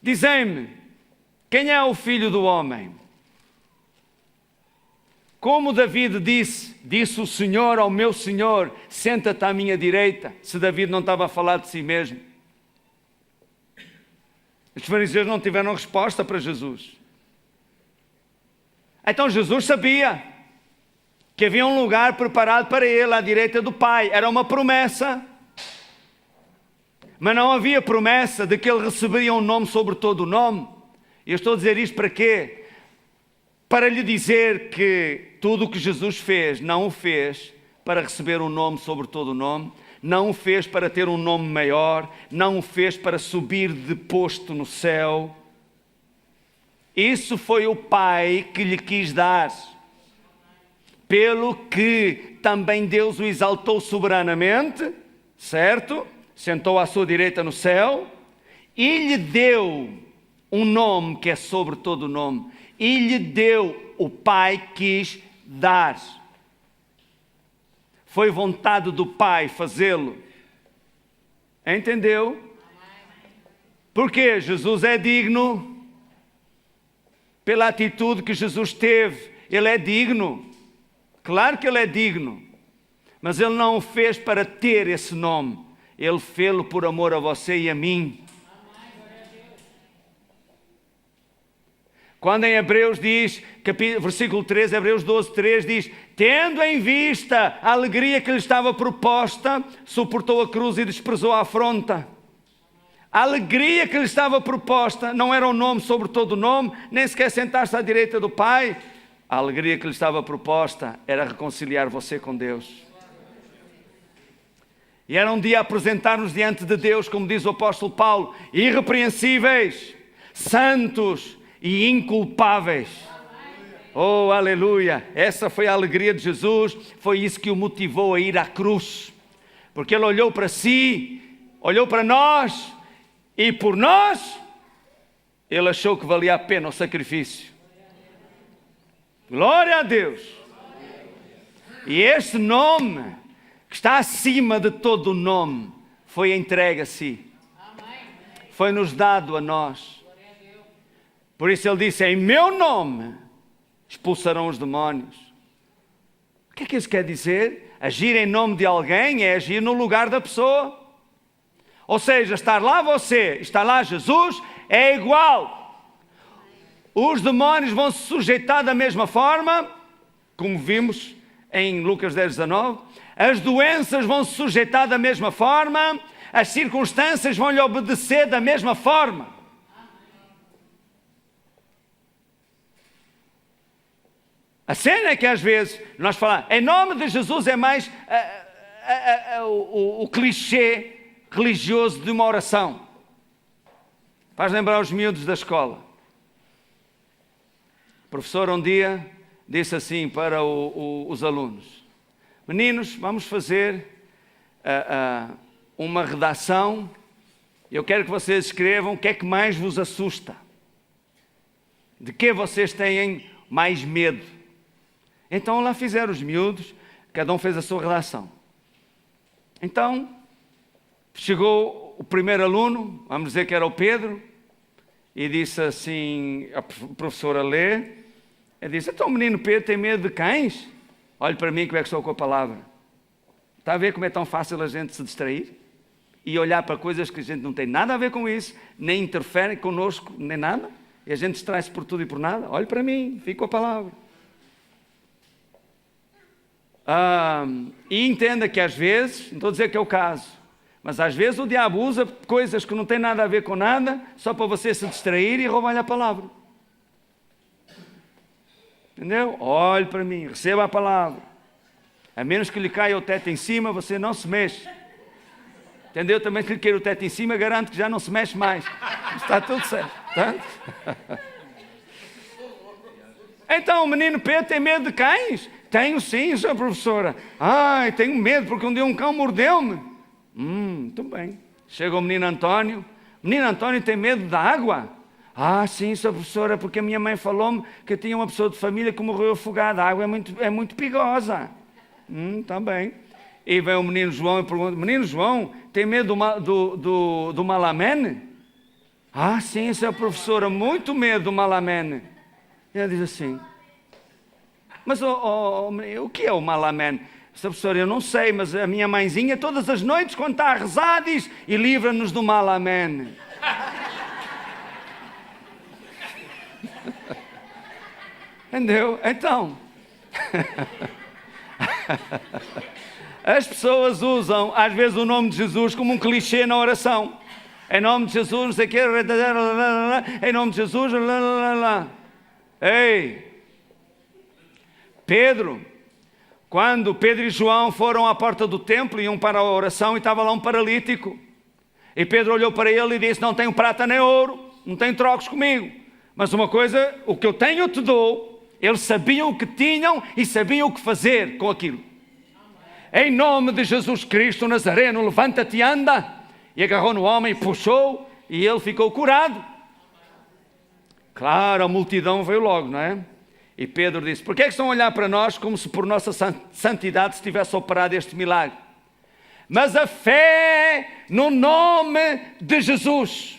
dizem-me, quem é o filho do homem? Como David disse o Senhor ao meu Senhor: senta-te à minha direita, se David não estava a falar de si mesmo. Os fariseus não tiveram resposta para Jesus. Então Jesus sabia que havia um lugar preparado para ele à direita do Pai. Era uma promessa. Mas não havia promessa de que ele receberia um nome sobre todo o nome. E eu estou a dizer isto para quê? Para lhe dizer que tudo o que Jesus fez, não o fez para receber um nome sobre todo o nome, não o fez para ter um nome maior, não o fez para subir de posto no céu. Isso foi o Pai que lhe quis dar. Pelo que também Deus o exaltou soberanamente, certo? Sentou à sua direita no céu e lhe deu um nome que é sobre todo o nome. E lhe deu, o Pai quis dar. Foi vontade do Pai fazê-lo. Entendeu? Porque Jesus é digno. Pela atitude que Jesus teve, Ele é digno. Claro que Ele é digno. Mas Ele não o fez para ter esse nome. Ele fez-lo por amor a você e a mim. Quando em Hebreus diz, versículo 13, Hebreus 12, 3 diz: tendo em vista a alegria que lhe estava proposta, suportou a cruz e desprezou a afronta. A alegria que lhe estava proposta não era um nome sobre todo o nome, nem sequer sentar-se à direita do Pai. A alegria que lhe estava proposta era reconciliar você com Deus. E era um dia apresentar-nos diante de Deus, como diz o apóstolo Paulo, irrepreensíveis, santos e inculpáveis. Oh, aleluia! Essa foi a alegria de Jesus, foi isso que o motivou a ir à cruz. Porque ele olhou para si, olhou para nós, e por nós, ele achou que valia a pena o sacrifício. Glória a Deus! E este nome, que está acima de todo o nome, foi entregue a si. Foi nos dado a nós. Por isso ele disse: em meu nome expulsarão os demónios. O que é que isso quer dizer? Agir em nome de alguém é agir no lugar da pessoa. Ou seja, estar lá você, estar lá Jesus, é igual. Os demónios vão se sujeitar da mesma forma, como vimos em Lucas 10:19. As doenças vão se sujeitar da mesma forma, as circunstâncias vão lhe obedecer da mesma forma. A cena é que às vezes nós falamos, em nome de Jesus, é mais o clichê religioso de uma oração. Faz lembrar os miúdos da escola. O professor um dia disse assim para os alunos: meninos, vamos fazer uma redação. Eu quero que vocês escrevam o que é que mais vos assusta. De que vocês têm mais medo. Então lá fizeram os miúdos, cada um fez a sua redação. Então chegou o primeiro aluno, vamos dizer que era o Pedro, e disse assim, a professora lê, e disse: então o menino Pedro tem medo de cães? Olhe para mim como é que estou com a palavra. Está a ver como é tão fácil a gente se distrair? E olhar para coisas que a gente não tem nada a ver com isso, nem interferem connosco, nem nada, e a gente distrai-se por tudo e por nada. Olhe para mim, fique com a palavra. E entenda que às vezes, não estou a dizer que é o caso, mas às vezes o diabo usa coisas que não têm nada a ver com nada, só para você se distrair e roubar-lhe a palavra. Entendeu? Olhe para mim, receba a palavra. A menos que lhe caia o teto em cima, você não se mexe. Entendeu? Também se lhe cair o teto em cima, garanto que já não se mexe mais. Está tudo certo. Tá? Então o menino Pedro tem medo de cães? Tenho sim, senhora professora. Ai, tenho medo porque um dia um cão mordeu-me. Muito bem. Chega o menino Antônio. Menino Antônio tem medo da água? Ah, sim, senhora professora, porque a minha mãe falou-me que tinha uma pessoa de família que morreu afogada. A água é muito perigosa. Tá bem. E vem o menino João e pergunta: menino João, tem medo do malamene? Ah, sim, senhora professora, muito medo do malamene. E ela diz assim: mas o que é o malamene? Senhora professora, eu não sei, mas a minha mãezinha todas as noites quando está a rezar diz: e livra-nos do malamene. Entendeu? Então as pessoas usam às vezes o nome de Jesus como um clichê na oração. Em nome de Jesus, não sei o quê, em nome de Jesus, Ei, Pedro, quando Pedro e João foram à porta do templo, iam para a oração, e estava lá um paralítico. E Pedro olhou para ele e disse: não tenho prata nem ouro, não tenho trocos comigo, mas uma coisa, o que eu tenho eu te dou. Eles sabiam o que tinham e sabiam o que fazer com aquilo. Em nome de Jesus Cristo Nazareno, levanta-te e anda. E agarrou no homem, puxou, e ele ficou curado. Claro, a multidão veio logo, não é? E Pedro disse: por que é que estão a olhar para nós como se por nossa santidade se tivesse operado este milagre? Mas a fé no nome de Jesus,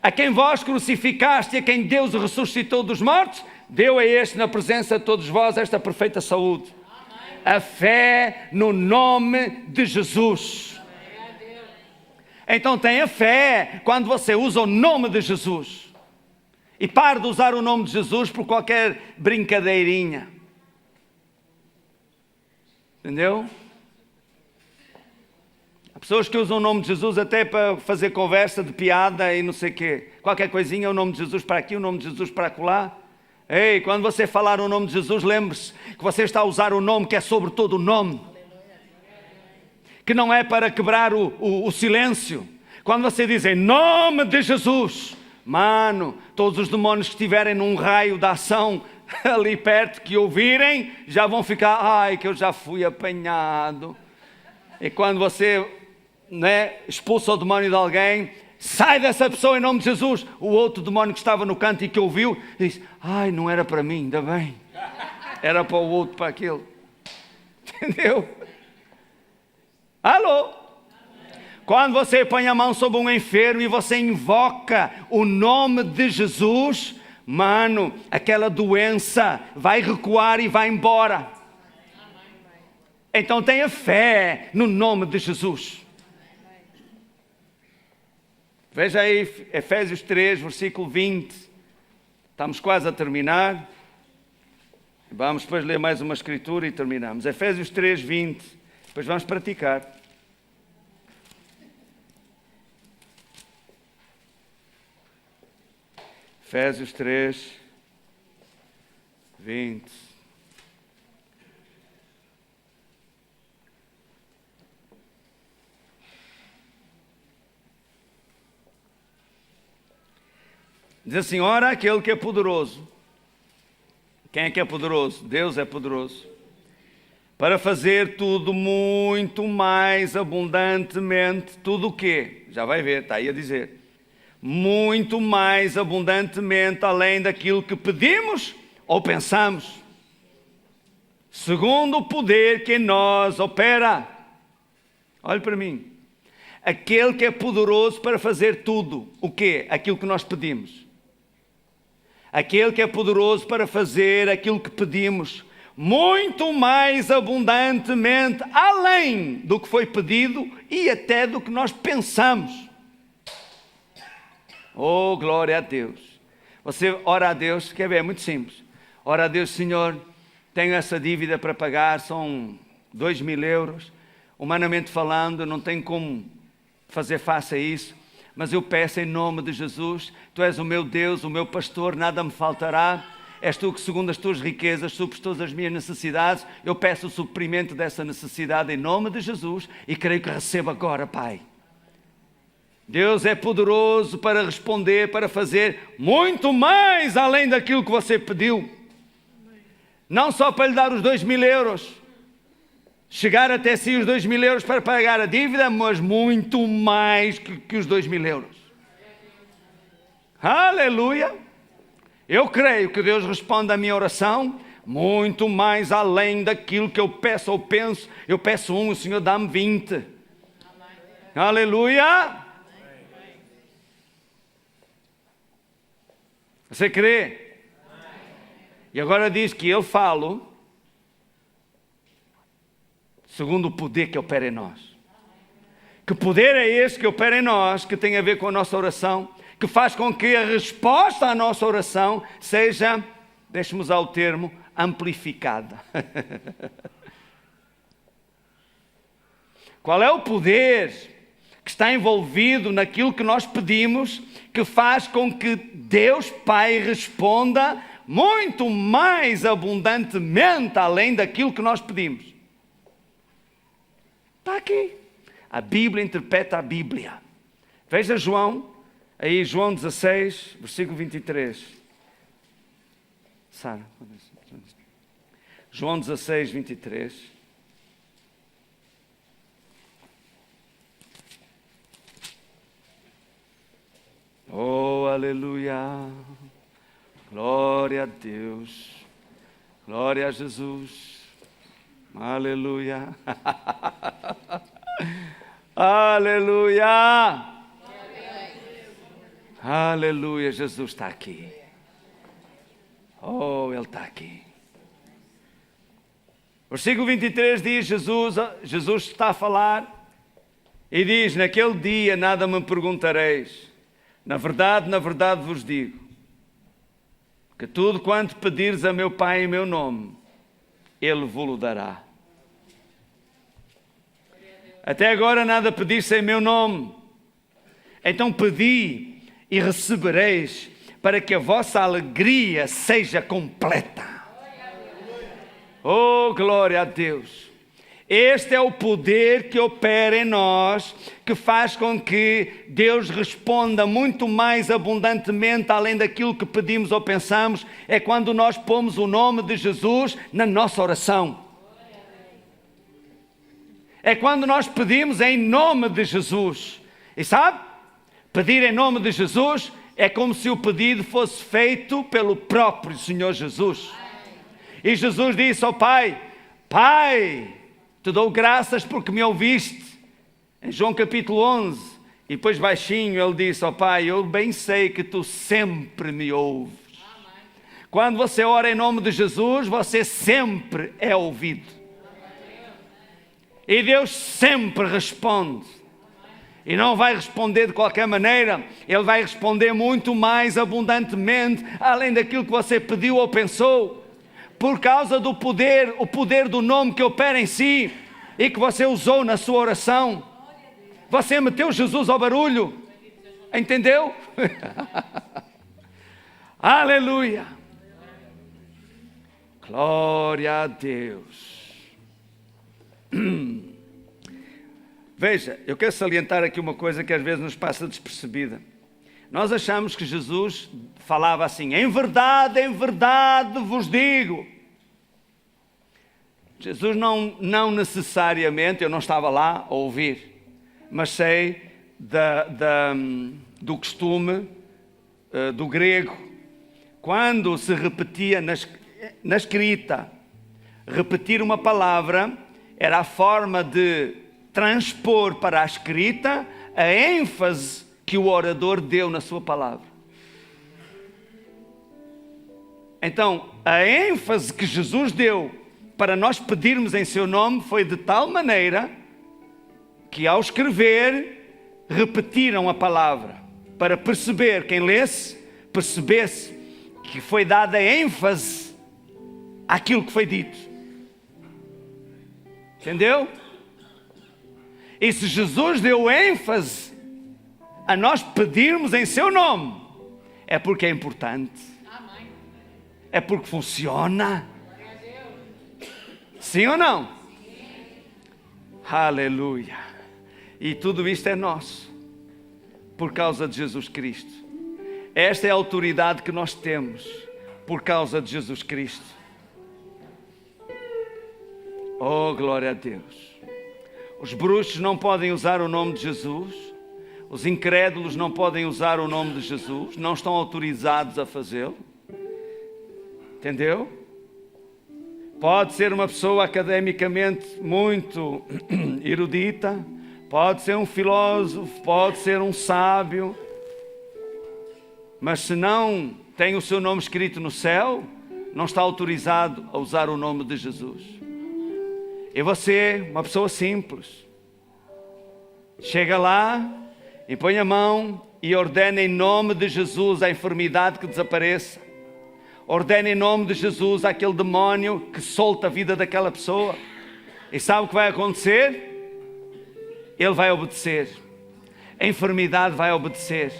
a quem vós crucificaste e a quem Deus ressuscitou dos mortos, deu a este, na presença de todos vós, esta perfeita saúde. A fé no nome de Jesus. Então tenha fé quando você usa o nome de Jesus. E pare de usar o nome de Jesus por qualquer brincadeirinha. Entendeu? Há pessoas que usam o nome de Jesus até para fazer conversa de piada e não sei o quê. Qualquer coisinha, o nome de Jesus para aqui, o nome de Jesus para acolá. Ei, quando você falar o nome de Jesus, lembre-se que você está a usar o nome que é sobre todo o nome. Que não é para quebrar o silêncio. Quando você diz em nome de Jesus, mano, todos os demónios que estiverem num raio de ação ali perto, que ouvirem, já vão ficar, ai, que eu já fui apanhado. E quando você expulsa o demónio de alguém, sai dessa pessoa em nome de Jesus. O outro demónio que estava no canto e que ouviu, diz, ai, não era para mim, ainda bem. Era para o outro, para aquele. Entendeu? Alô? Quando você põe a mão sobre um enfermo e você invoca o nome de Jesus, mano, aquela doença vai recuar e vai embora. Então tenha fé no nome de Jesus. Veja aí Efésios 3, versículo 20. Estamos quase a terminar. Vamos depois ler mais uma escritura e terminamos. Efésios 3, 20. Depois vamos praticar. Efésios 3, 20. Diz assim, ora aquele que é poderoso. Quem é que é poderoso? Deus é poderoso. Para fazer tudo muito mais abundantemente. Tudo o quê? Já vai ver, está aí a dizer. Muito mais abundantemente além daquilo que pedimos ou pensamos. Segundo o poder que em nós opera. Olhe para mim. Aquele que é poderoso para fazer tudo. O quê? Aquilo que nós pedimos. Aquele que é poderoso para fazer aquilo que pedimos, muito mais abundantemente, além do que foi pedido e até do que nós pensamos. Oh, glória a Deus. Você ora a Deus, quer ver, é muito simples. Ora a Deus, Senhor, tenho essa dívida para pagar, são 2.000 euros. Humanamente falando, não tenho como fazer face a isso. Mas eu peço em nome de Jesus, Tu és o meu Deus, o meu pastor, nada me faltará. És Tu que segundo as Tuas riquezas supres todas as minhas necessidades. Eu peço o suprimento dessa necessidade em nome de Jesus e creio que recebo agora, Pai. Deus é poderoso para responder, para fazer muito mais além daquilo que você pediu. Não só para lhe dar os 2.000 euros. Chegar até si os 2.000 euros para pagar a dívida, mas muito mais que os 2.000 euros. Aleluia! Eu creio que Deus responde à minha oração muito mais além daquilo que eu peço ou penso. Eu peço o Senhor dá-me 20. Aleluia! Você crê? E agora diz que eu falo segundo o poder que opera em nós. Que poder é esse que opera em nós, que tem a ver com a nossa oração, que faz com que a resposta à nossa oração seja, deixe-me usar o termo, amplificada. Qual é o poder que está envolvido naquilo que nós pedimos, que faz com que Deus Pai responda muito mais abundantemente além daquilo que nós pedimos? Está aqui. A Bíblia interpreta a Bíblia. Veja João, aí João 16, versículo 23. Sara. João 16, 23. Oh, aleluia. Glória a Deus. Glória a Jesus. Aleluia. Aleluia. Aleluia. Jesus está aqui. Oh, Ele está aqui. Versículo 23 diz, Jesus está a falar E diz: naquele dia nada me perguntareis. Na verdade vos digo, que tudo quanto pedires a meu Pai em meu nome, Ele vos-lo dará. Até agora nada pediste em meu nome. Então pedi e recebereis, para que a vossa alegria seja completa. Oh, glória a Deus! Este é o poder que opera em nós, que faz com que Deus responda muito mais abundantemente além daquilo que pedimos ou pensamos. É quando nós pomos o nome de Jesus na nossa oração. É quando nós pedimos em nome de Jesus. E sabe? Pedir em nome de Jesus é como se o pedido fosse feito pelo próprio Senhor Jesus. E Jesus disse ao Pai: Pai, te dou graças porque me ouviste. Em João capítulo 11. E depois baixinho ele disse ao Pai: eu bem sei que tu sempre me ouves. Amém. Quando você ora em nome de Jesus, você sempre é ouvido. E Deus sempre responde. E não vai responder de qualquer maneira. Ele vai responder muito mais abundantemente, além daquilo que você pediu ou pensou. Por causa do poder, o poder do nome que opera em si e que você usou na sua oração. Você meteu Jesus ao barulho. Entendeu? Aleluia. Glória a Deus. Veja, eu quero salientar aqui uma coisa que às vezes nos passa despercebida. Nós achamos que Jesus falava assim: em verdade vos digo. Jesus não necessariamente, eu não estava lá a ouvir, mas sei do costume do grego. Quando se repetia na escrita, repetir uma palavra era a forma de transpor para a escrita a ênfase que o orador deu na sua palavra. Então, a ênfase que Jesus deu para nós pedirmos em seu nome foi de tal maneira que ao escrever repetiram a palavra para perceber, quem lesse, percebesse que foi dada ênfase àquilo que foi dito. Entendeu? E se Jesus deu ênfase a nós pedirmos em seu nome, é porque é importante. Amém. É porque funciona. Sim ou não? Sim. Aleluia. E tudo isto é nosso, por causa de Jesus Cristo. Esta é a autoridade que nós temos, por causa de Jesus Cristo. Oh, glória a Deus. Os bruxos não podem usar o nome de Jesus. Os incrédulos não podem usar o nome de Jesus, não estão autorizados a fazê-lo. Entendeu? Pode ser uma pessoa academicamente muito erudita, pode ser um filósofo, pode ser um sábio, mas se não tem o seu nome escrito no céu, não está autorizado a usar o nome de Jesus. E você, uma pessoa simples, chega lá e põe a mão e ordena em nome de Jesus a enfermidade que desapareça. Ordena em nome de Jesus aquele demónio que solta a vida daquela pessoa. E sabe o que vai acontecer? Ele vai obedecer. A enfermidade vai obedecer.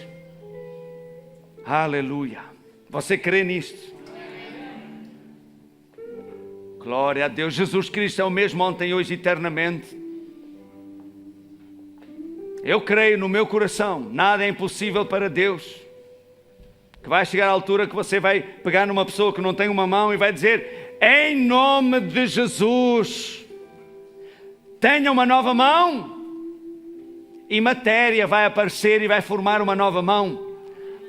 Aleluia. Você crê nisto? Glória a Deus. Jesus Cristo é o mesmo ontem, hoje e eternamente. Eu creio no meu coração, nada é impossível para Deus. Que vai chegar a altura que você vai pegar numa pessoa que não tem uma mão e vai dizer: em nome de Jesus, tenha uma nova mão. E matéria vai aparecer e vai formar uma nova mão.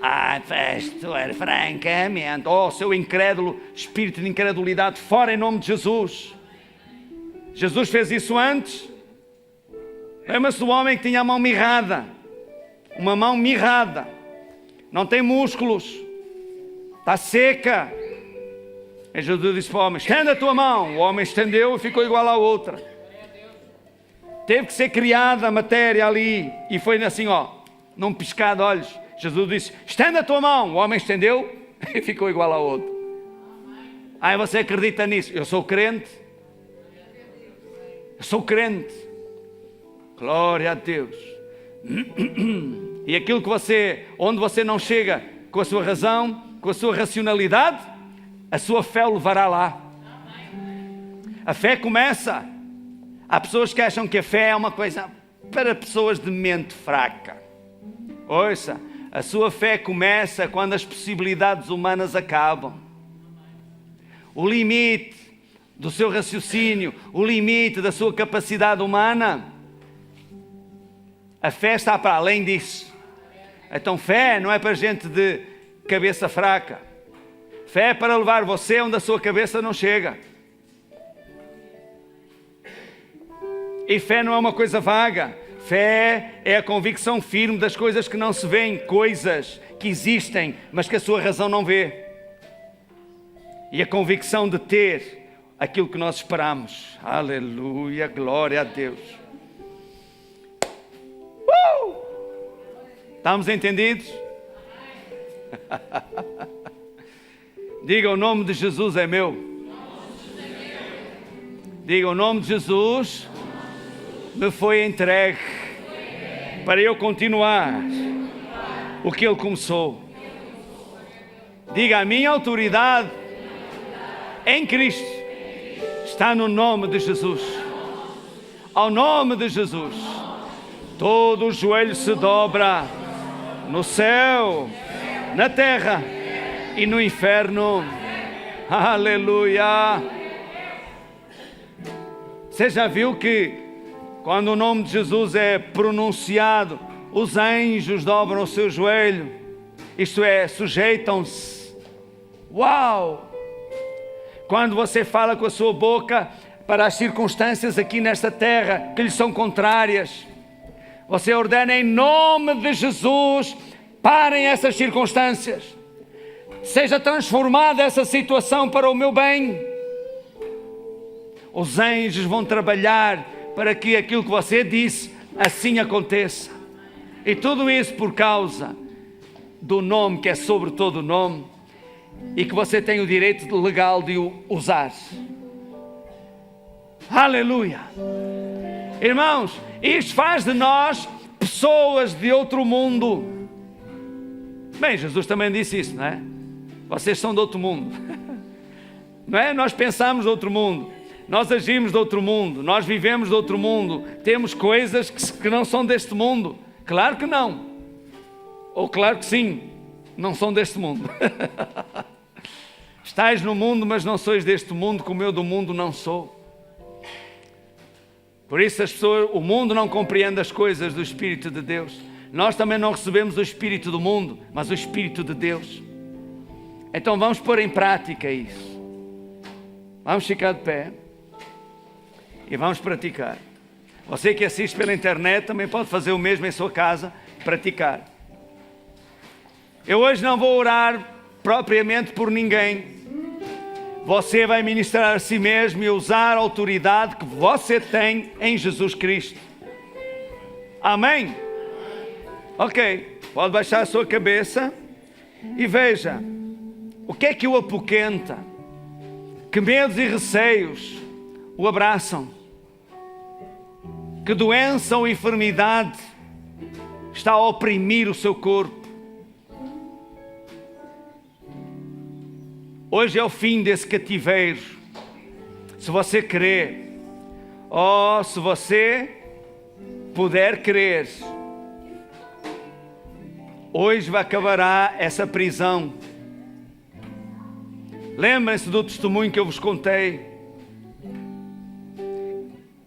Pastor, francamente, seu incrédulo, espírito de incredulidade, fora em nome de Jesus. Jesus fez isso antes. Lembra-se do homem que tinha a mão mirrada, uma mão mirrada, não tem músculos, está seca. E Jesus disse para o homem: estenda a tua mão. O homem estendeu e ficou igual à outra. Teve que ser criada a matéria ali. E foi assim, num piscar de olhos. Jesus disse, estende a tua mão. O homem estendeu e ficou igual ao outro. Você acredita nisso? Eu sou crente. Eu sou crente. Glória a Deus. E aquilo que onde você não chega com a sua razão, com a sua racionalidade, a sua fé o levará lá. A fé começa. Há pessoas que acham que a fé é uma coisa para pessoas de mente fraca. Ouça, a sua fé começa quando as possibilidades humanas acabam. O limite do seu raciocínio, o limite da sua capacidade humana, a fé está para além disso. Então fé não é para gente de cabeça fraca. Fé é para levar você onde a sua cabeça não chega. E fé não é uma coisa vaga. Fé é a convicção firme das coisas que não se veem, coisas que existem, mas que a sua razão não vê. E a convicção de ter aquilo que nós esperamos. Aleluia, glória a Deus. Estamos entendidos? Diga, o nome de Jesus é meu. Diga, o nome de Jesus me foi entregue para eu continuar o que Ele começou. Diga, a minha autoridade em Cristo está no nome de Jesus. Ao nome de Jesus, todo o joelho se dobra no céu, na terra e no inferno. Aleluia. Você já viu que quando o nome de Jesus é pronunciado, os anjos dobram o seu joelho, isto é, sujeitam-se. Uau! Quando você fala com a sua boca para as circunstâncias aqui nesta terra que lhe são contrárias, você ordena em nome de Jesus, parem essas circunstâncias. Seja transformada essa situação para o meu bem. Os anjos vão trabalhar para que aquilo que você disse assim aconteça. E tudo isso por causa do nome que é sobre todo o nome e que você tem o direito legal de o usar. Aleluia! Irmãos, isto faz de nós pessoas de outro mundo. Bem, Jesus também disse isso, não é? Vocês são de outro mundo. Não é? Nós pensamos de outro mundo. Nós agimos de outro mundo. Nós vivemos de outro mundo. Temos coisas que não são deste mundo. Claro que não. Ou claro que sim. Não são deste mundo. Estais no mundo, mas não sois deste mundo, como eu do mundo não sou. Por isso o mundo não compreende as coisas do Espírito de Deus. Nós também não recebemos o Espírito do mundo, mas o Espírito de Deus. Então vamos pôr em prática isso. Vamos ficar de pé e vamos praticar. Você que assiste pela internet também pode fazer o mesmo em sua casa, praticar. Eu hoje não vou orar propriamente por ninguém. Você vai ministrar a si mesmo e usar a autoridade que você tem em Jesus Cristo. Amém? Ok, pode baixar a sua cabeça e veja, o que é que o apoquenta? Que medos e receios o abraçam? Que doença ou enfermidade está a oprimir o seu corpo? Hoje é o fim desse cativeiro. Se você crer, se você puder crer, hoje acabará essa prisão. Lembrem-se do testemunho que eu vos contei.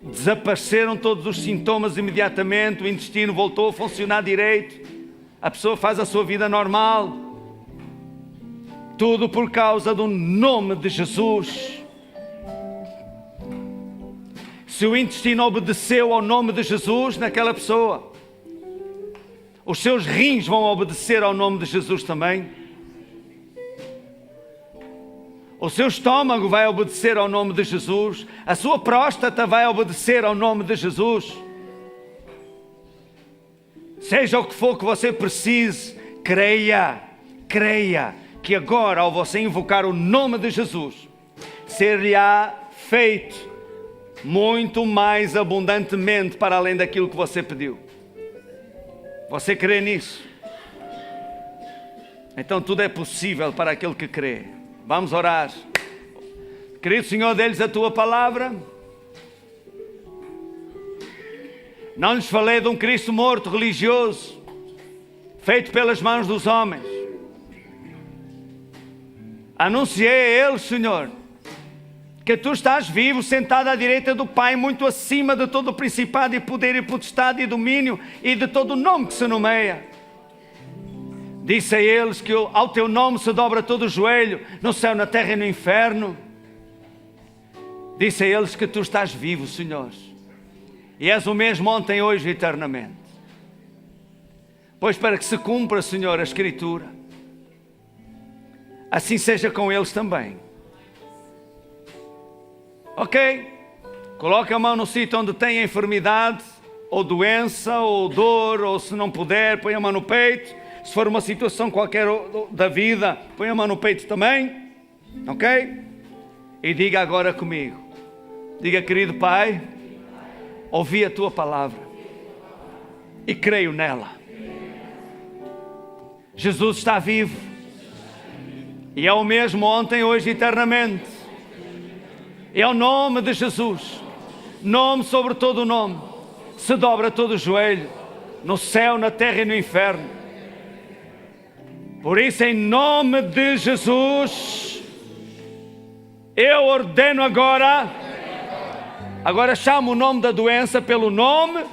Desapareceram todos os sintomas imediatamente, o intestino voltou a funcionar direito, a pessoa faz a sua vida normal. Tudo por causa do nome de Jesus. Se o intestino obedeceu ao nome de Jesus naquela pessoa, os seus rins vão obedecer ao nome de Jesus também. O seu estômago vai obedecer ao nome de Jesus. A sua próstata vai obedecer ao nome de Jesus. Seja o que for que você precise, creia que agora, ao você invocar o nome de Jesus, ser-lhe-á feito muito mais abundantemente para além daquilo que você pediu. Você crê nisso? Então tudo é possível para aquele que crê. Vamos orar. Querido Senhor, dê-lhes a tua palavra. Não lhes falei de um Cristo morto, religioso, feito pelas mãos dos homens. Anunciei a eles, Senhor, que tu estás vivo, sentado à direita do Pai, muito acima de todo o principado e poder e potestade e domínio e de todo o nome que se nomeia. Disse a eles que ao teu nome se dobra todo o joelho, no céu, na terra e no inferno. Disse a eles que tu estás vivo, Senhor, e és o mesmo ontem, hoje e eternamente. Pois para que se cumpra, Senhor, a Escritura, assim seja com eles também. Ok? Coloque a mão no sítio onde tem a enfermidade, ou doença, ou dor, ou se não puder, põe a mão no peito. Se for uma situação qualquer da vida, põe a mão no peito também. Ok? E diga agora comigo. Diga, querido Pai, ouvi a tua palavra e creio nela. Jesus está vivo e é o mesmo ontem, hoje e eternamente. É o nome de Jesus, nome sobre todo o nome, se dobra todo o joelho, no céu, na terra e no inferno. Por isso, em nome de Jesus, eu ordeno agora chamo o nome da doença pelo nome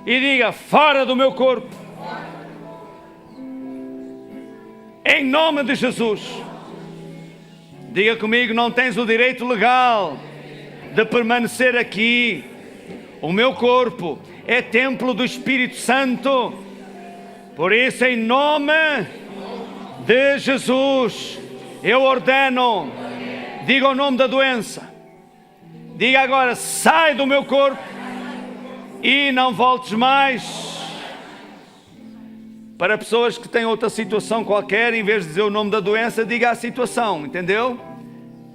e diga, fora do meu corpo. Em nome de Jesus. Diga comigo, não tens o direito legal de permanecer aqui. O meu corpo é templo do Espírito Santo. Por isso, em nome de Jesus, eu ordeno, diga o nome da doença. Diga agora, sai do meu corpo e não voltes mais. Para pessoas que têm outra situação qualquer, em vez de dizer o nome da doença, diga a situação, entendeu?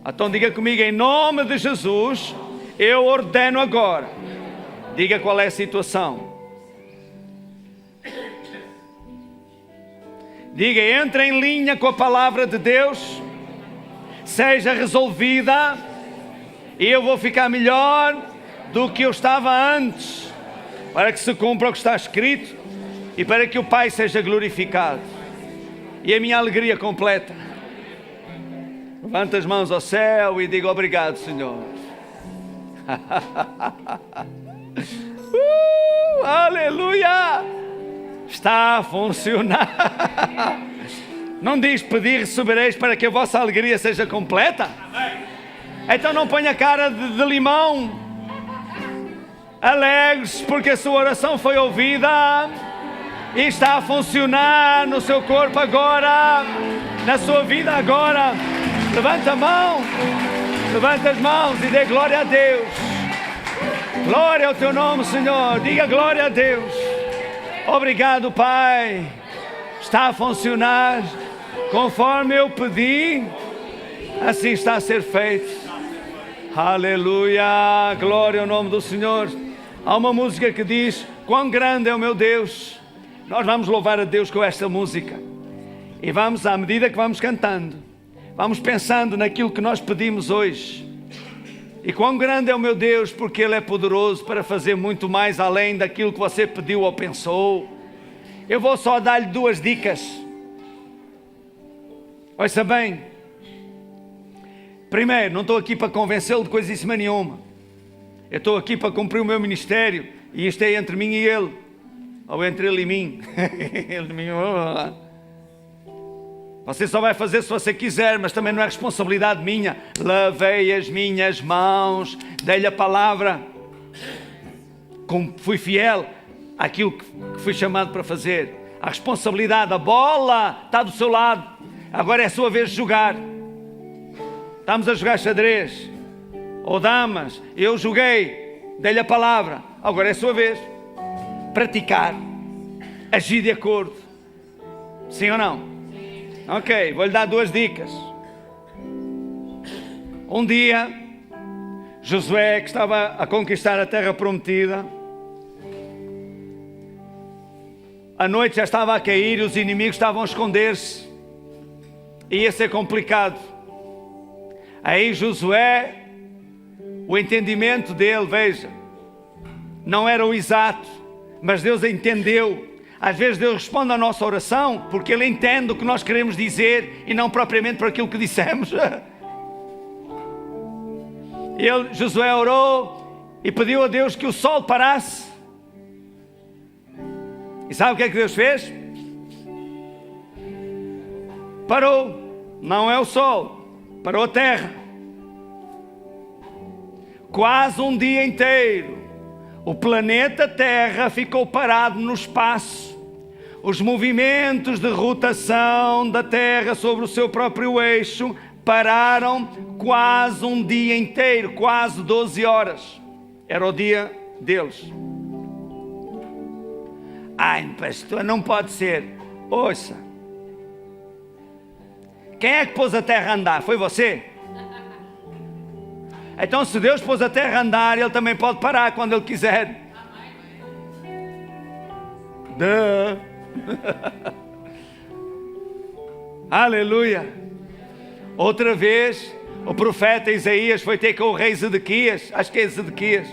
Então diga comigo, em nome de Jesus, eu ordeno agora. Diga qual é a situação. Diga, entre em linha com a palavra de Deus, seja resolvida, e eu vou ficar melhor do que eu estava antes, para que se cumpra o que está escrito e para que o Pai seja glorificado e a minha alegria completa. Levanta as mãos ao céu e diga obrigado, Senhor. Aleluia! Está a funcionar. Não diz pedir, recebereis para que a vossa alegria seja completa? Então não ponha cara de limão. Alegre-se porque a sua oração foi ouvida e está a funcionar no seu corpo agora, na sua vida agora. Levanta a mão, levanta as mãos e dê glória a Deus. Glória ao teu nome, Senhor. Diga glória a Deus. Obrigado, Pai. Está a funcionar conforme eu pedi, assim está a ser feito. Aleluia, glória ao nome do Senhor. Há uma música que diz, quão grande é o meu Deus. Nós vamos louvar a Deus com esta música. E vamos, à medida que vamos cantando, vamos pensando naquilo que nós pedimos hoje. E quão grande é o meu Deus, porque Ele é poderoso para fazer muito mais além daquilo que você pediu ou pensou. Eu vou só dar-lhe 2 dicas. Ouça bem. Primeiro, não estou aqui para convencê-lo de coisíssima nenhuma. Eu estou aqui para cumprir o meu ministério. E isto é entre mim e ele. Ou entre ele e mim. Ele e mim. Você só vai fazer se você quiser, mas também não é responsabilidade minha. Lavei as minhas mãos, dei-lhe a palavra. Como fui fiel àquilo que fui chamado para fazer. A responsabilidade, a bola está do seu lado. Agora é a sua vez de jogar. Estamos a jogar xadrez ou damas, eu joguei, dei-lhe a palavra, agora é a sua vez. Praticar, agir de acordo. Sim ou não? Ok, vou-lhe dar 2 dicas. Um dia, Josué, que estava a conquistar a terra prometida, a noite já estava a cair e os inimigos estavam a esconder-se. Ia ser complicado. Aí Josué, o entendimento dele, veja, não era o exato, mas Deus entendeu. Às vezes Deus responde à nossa oração porque Ele entende o que nós queremos dizer e não propriamente por aquilo que dissemos. Josué orou e pediu a Deus que o sol parasse. E sabe o que é que Deus fez? Parou. Não é o sol, parou a terra. Quase um dia inteiro o planeta Terra ficou parado no espaço. Os movimentos de rotação da Terra sobre o seu próprio eixo pararam quase um dia inteiro, quase 12 horas. Era o dia deles. Ai, pastor, não pode ser. Ouça. Quem é que pôs a Terra a andar? Foi você? Então, se Deus pôs a terra a andar, Ele também pode parar quando Ele quiser. Aleluia. Outra vez, o profeta Isaías foi ter com o rei Zedequias. Acho que é Zedequias.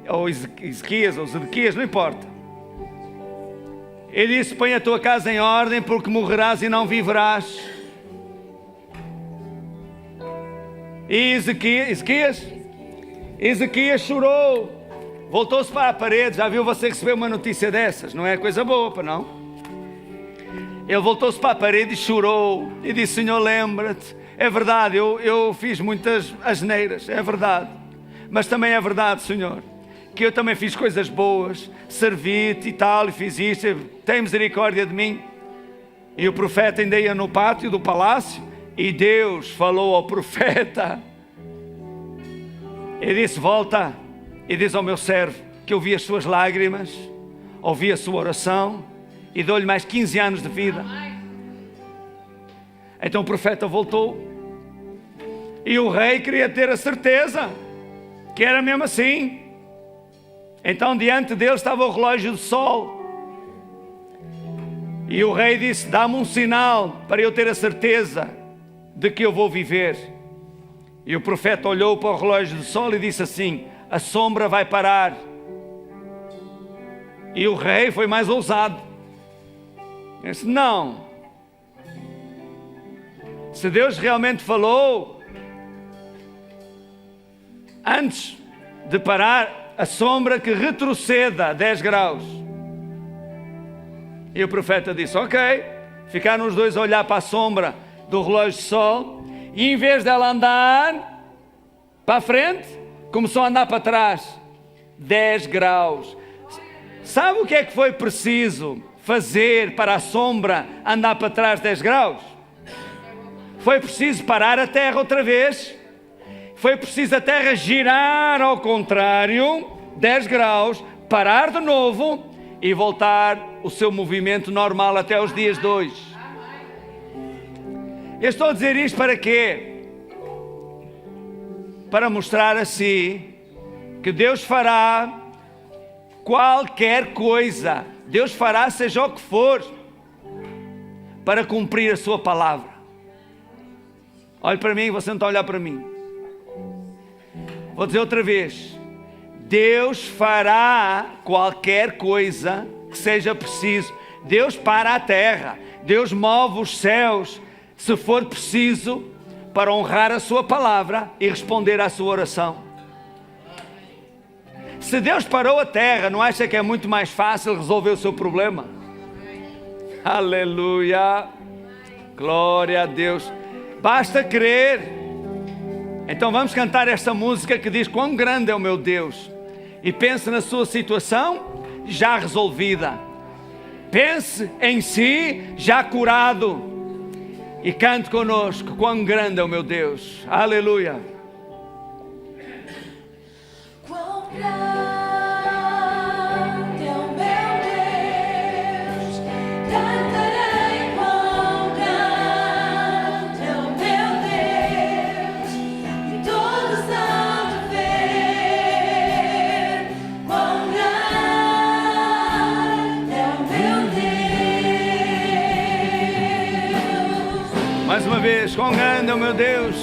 Ou Ezequias, ou Zedequias, não importa. Ele disse: põe a tua casa em ordem, porque morrerás e não viverás. E Ezequias chorou, voltou-se para a parede. Já viu você receber uma notícia dessas? Não é coisa boa, para não? Ele voltou-se para a parede e chorou e disse: Senhor, lembra-te, é verdade, eu fiz muitas asneiras, é verdade, mas também é verdade, Senhor, que eu também fiz coisas boas, servi-te e tal, e fiz isto, tem misericórdia de mim. E o profeta ainda ia no pátio do palácio, e Deus falou ao profeta. Ele disse: volta e diz ao meu servo que eu vi as suas lágrimas, ouvi a sua oração e dou-lhe mais 15 anos de vida. Então o profeta voltou e o rei queria ter a certeza que era mesmo assim. Então diante dele estava o relógio do sol e o rei disse: dá-me um sinal para eu ter a certeza de que eu vou viver. E o profeta olhou para o relógio do sol e disse assim: a sombra vai parar. E o rei foi mais ousado. Ele disse: não, se Deus realmente falou, antes de parar a sombra, que retroceda 10 graus. E o profeta disse: ok. Ficaram os dois a olhar para a sombra do relógio de sol, e em vez dela andar para a frente, começou a andar para trás 10 graus. Sabe o que é que foi preciso fazer para a sombra andar para trás 10 graus? Foi preciso parar a terra outra vez. Foi preciso a terra girar ao contrário 10 graus, parar de novo e voltar o seu movimento normal até os dias 2. Eu estou a dizer isto para quê? Para mostrar a si que Deus fará qualquer coisa. Deus fará seja o que for, para cumprir a sua palavra. Olhe para mim, você não está a olhar para mim. Vou dizer outra vez: Deus fará qualquer coisa que seja preciso. Deus para a terra, Deus move os céus, se for preciso, para honrar a sua palavra e responder à sua oração. Se Deus parou a terra, não acha que é muito mais fácil resolver o seu problema? Aleluia, glória a Deus. Basta crer. Então vamos cantar esta música que diz: quão grande é o meu Deus. E pense na sua situação já resolvida. Pense em si já curado. E cante conosco: quão grande é o meu Deus. Aleluia. Quão grande é o meu Mais uma vez, quão grande é o meu Deus.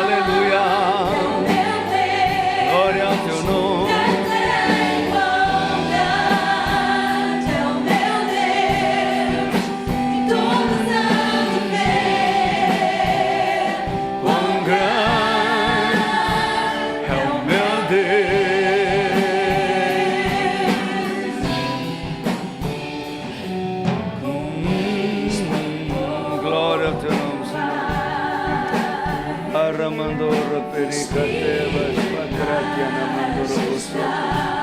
Aleluia. Glória ao teu nome. Mandoro pericatevas, patratia na mandoro osso,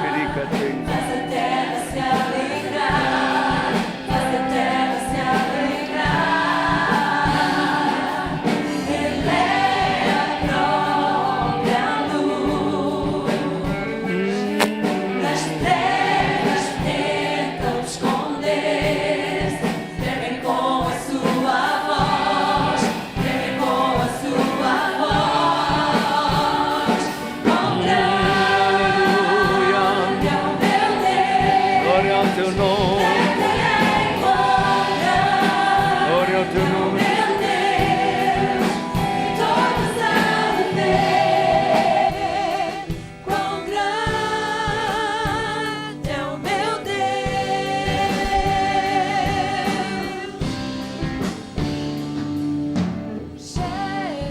pericatevas. Faz a terra se alegrar, faz a terra se alegrar. Ele é a própria luz. Nas trevas tentam esconder-se, tremem com a sua voz, tremem com a sua teu nome, glória ao teu nome, meu Deus, todos hão de ver quão grande é o meu Deus.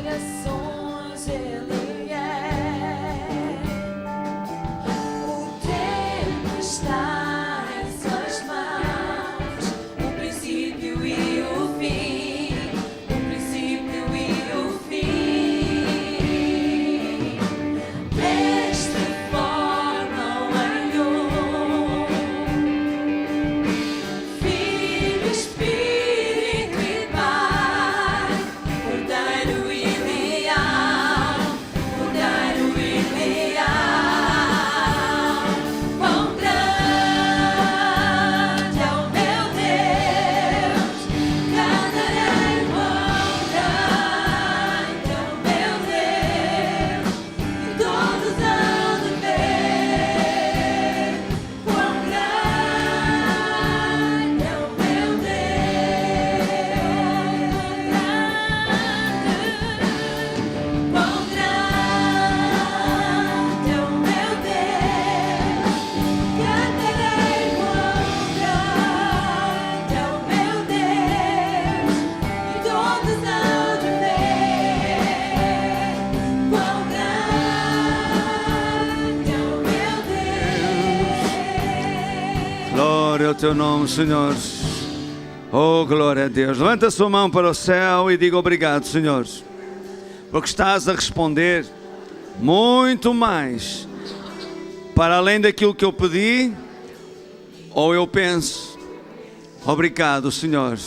Gerações Ele é, o tempo está glória ao teu nome, Senhor. Oh, glória a Deus. Levanta a sua mão para o céu e diga obrigado, Senhor, porque estás a responder muito mais para além daquilo que eu pedi ou eu penso. Obrigado, Senhor.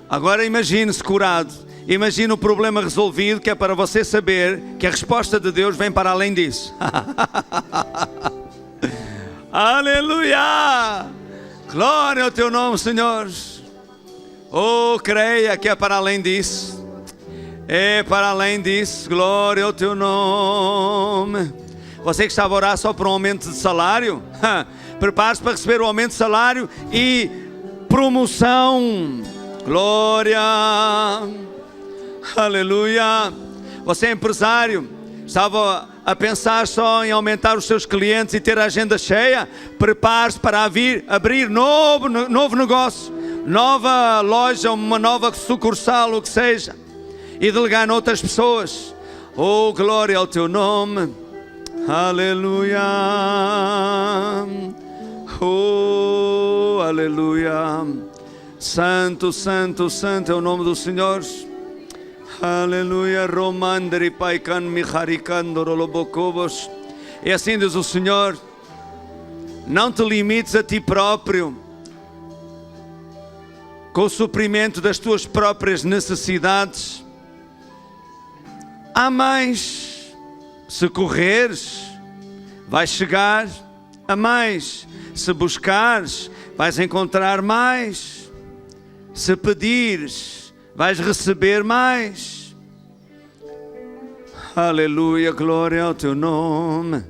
Agora imagine-se curado. Imagine o problema resolvido, que é para você saber que a resposta de Deus vem para além disso. Aleluia! Glória ao teu nome, Senhor. Oh, creia que é para além disso. É para além disso. Glória ao teu nome. Você que estava a orar só por um aumento de salário, prepare-se para receber o aumento de salário e promoção. Glória. Aleluia. Você é empresário, estava a pensar só em aumentar os seus clientes e ter a agenda cheia. Prepare-se para abrir novo negócio, nova loja, uma nova sucursal, o que seja, e delegar noutras pessoas. Oh, glória ao teu nome. Aleluia. Oh, aleluia. Santo, santo, santo é o nome do Senhor. Aleluia. Romandri paikan micharicando rolobocobos. E assim diz o Senhor: não te limites a ti próprio com o suprimento das tuas próprias necessidades. Há mais. Se correres, vais chegar a mais. Se buscares, vais encontrar mais. Se pedires, vais receber mais. Aleluia, glória ao teu nome.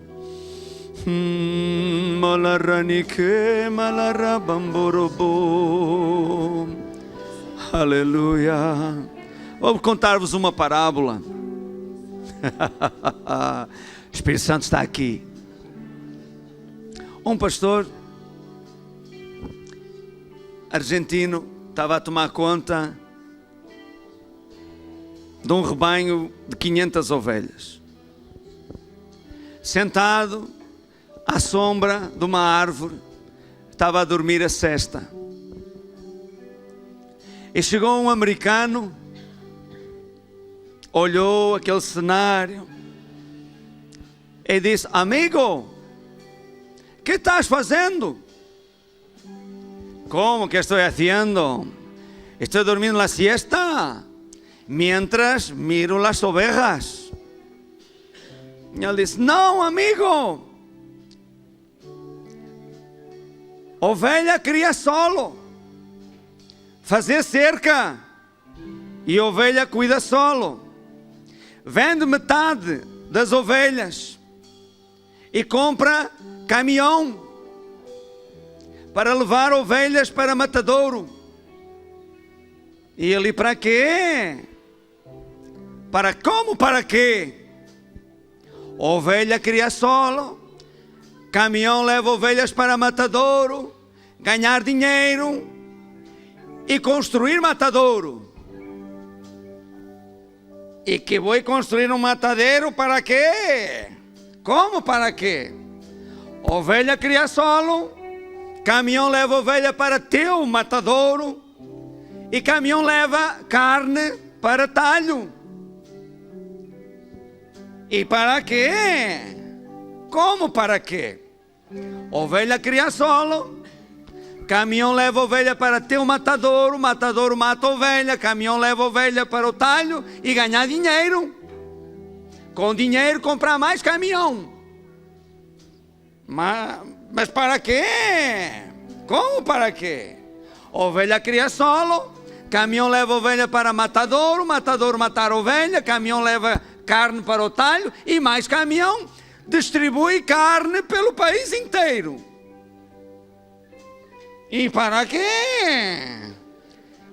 Aleluia. Vou contar-vos uma parábola. O Espírito Santo está aqui. Um pastor argentino estava a tomar conta de um rebanho de 500 ovelhas. Sentado à sombra de uma árvore, estava a dormir a sesta. E chegou um americano, olhou aquele cenário e disse: amigo, ¿qué estás fazendo? ¿Cómo que estoy haciendo? Estoy durmiendo la siesta mientras miro las ovejas. E ele disse: não, amigo, ovelha cria solo, fazer cerca e ovelha cuida solo. Vende metade das ovelhas e compra caminhão para levar ovelhas para matadouro. E ele: para quê? Para como? Para quê? Ovelha cria solo, caminhão leva ovelhas para matadouro, ganhar dinheiro e construir matadouro. E que vou construir um matadeiro para quê? Como para quê? Ovelha cria solo, caminhão leva ovelha para teu matadouro e caminhão leva carne para talho. E para quê? Como para quê? Ovelha cria solo, caminhão leva ovelha para teu matadouro, matadouro mata ovelha, caminhão leva ovelha para o talho e ganhar dinheiro. Com dinheiro comprar mais caminhão. Mas para quê? Como para quê? Ovelha cria solo, caminhão leva ovelha para matadouro, matadouro matar ovelha, caminhão leva carne para o talho e mais caminhão distribui carne pelo país inteiro. E para quê?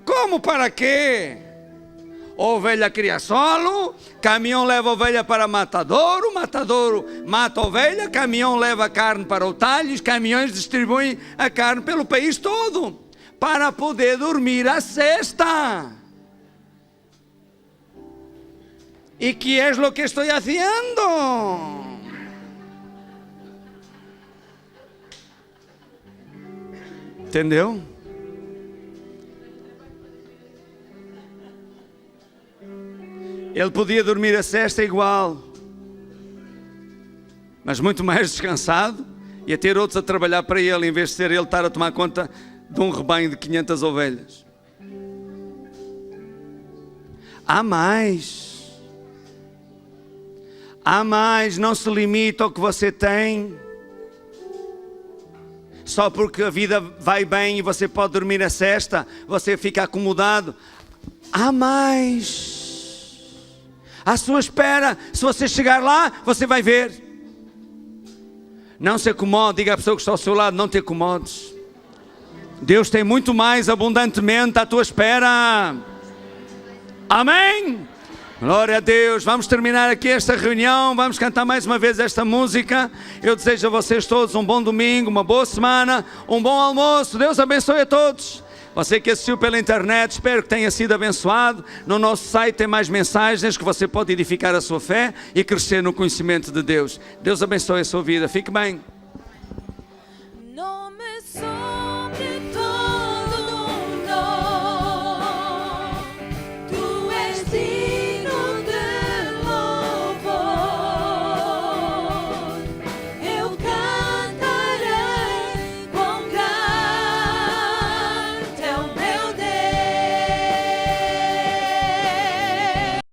Como para quê? Ovelha cria solo, caminhão leva ovelha para matadouro, matadouro mata ovelha, caminhão leva carne para o talho, os caminhões distribuem a carne pelo país todo para poder dormir a sesta. ¿Y qué es lo que estoy haciendo? Entendeu? Ele podia dormir a sesta igual, mas muito mais descansado, e a ter outros a trabalhar para ele, em vez de ser ele estar a tomar conta de um rebanho de 500 ovelhas. Há mais. Há mais, não se limita ao que você tem. Só porque a vida vai bem e você pode dormir a sesta, você fica acomodado. Há mais. À sua espera, se você chegar lá, você vai ver. Não se acomode, diga à pessoa que está ao seu lado: não te acomodes. Deus tem muito mais abundantemente à tua espera. Amém? Glória a Deus. Vamos terminar aqui esta reunião, vamos cantar mais uma vez esta música. Eu desejo a vocês todos um bom domingo, uma boa semana, um bom almoço. Deus abençoe a todos. Você que assistiu pela internet, espero que tenha sido abençoado. No nosso site tem mais mensagens que você pode edificar a sua fé e crescer no conhecimento de Deus. Deus abençoe a sua vida. Fique bem. No me sobre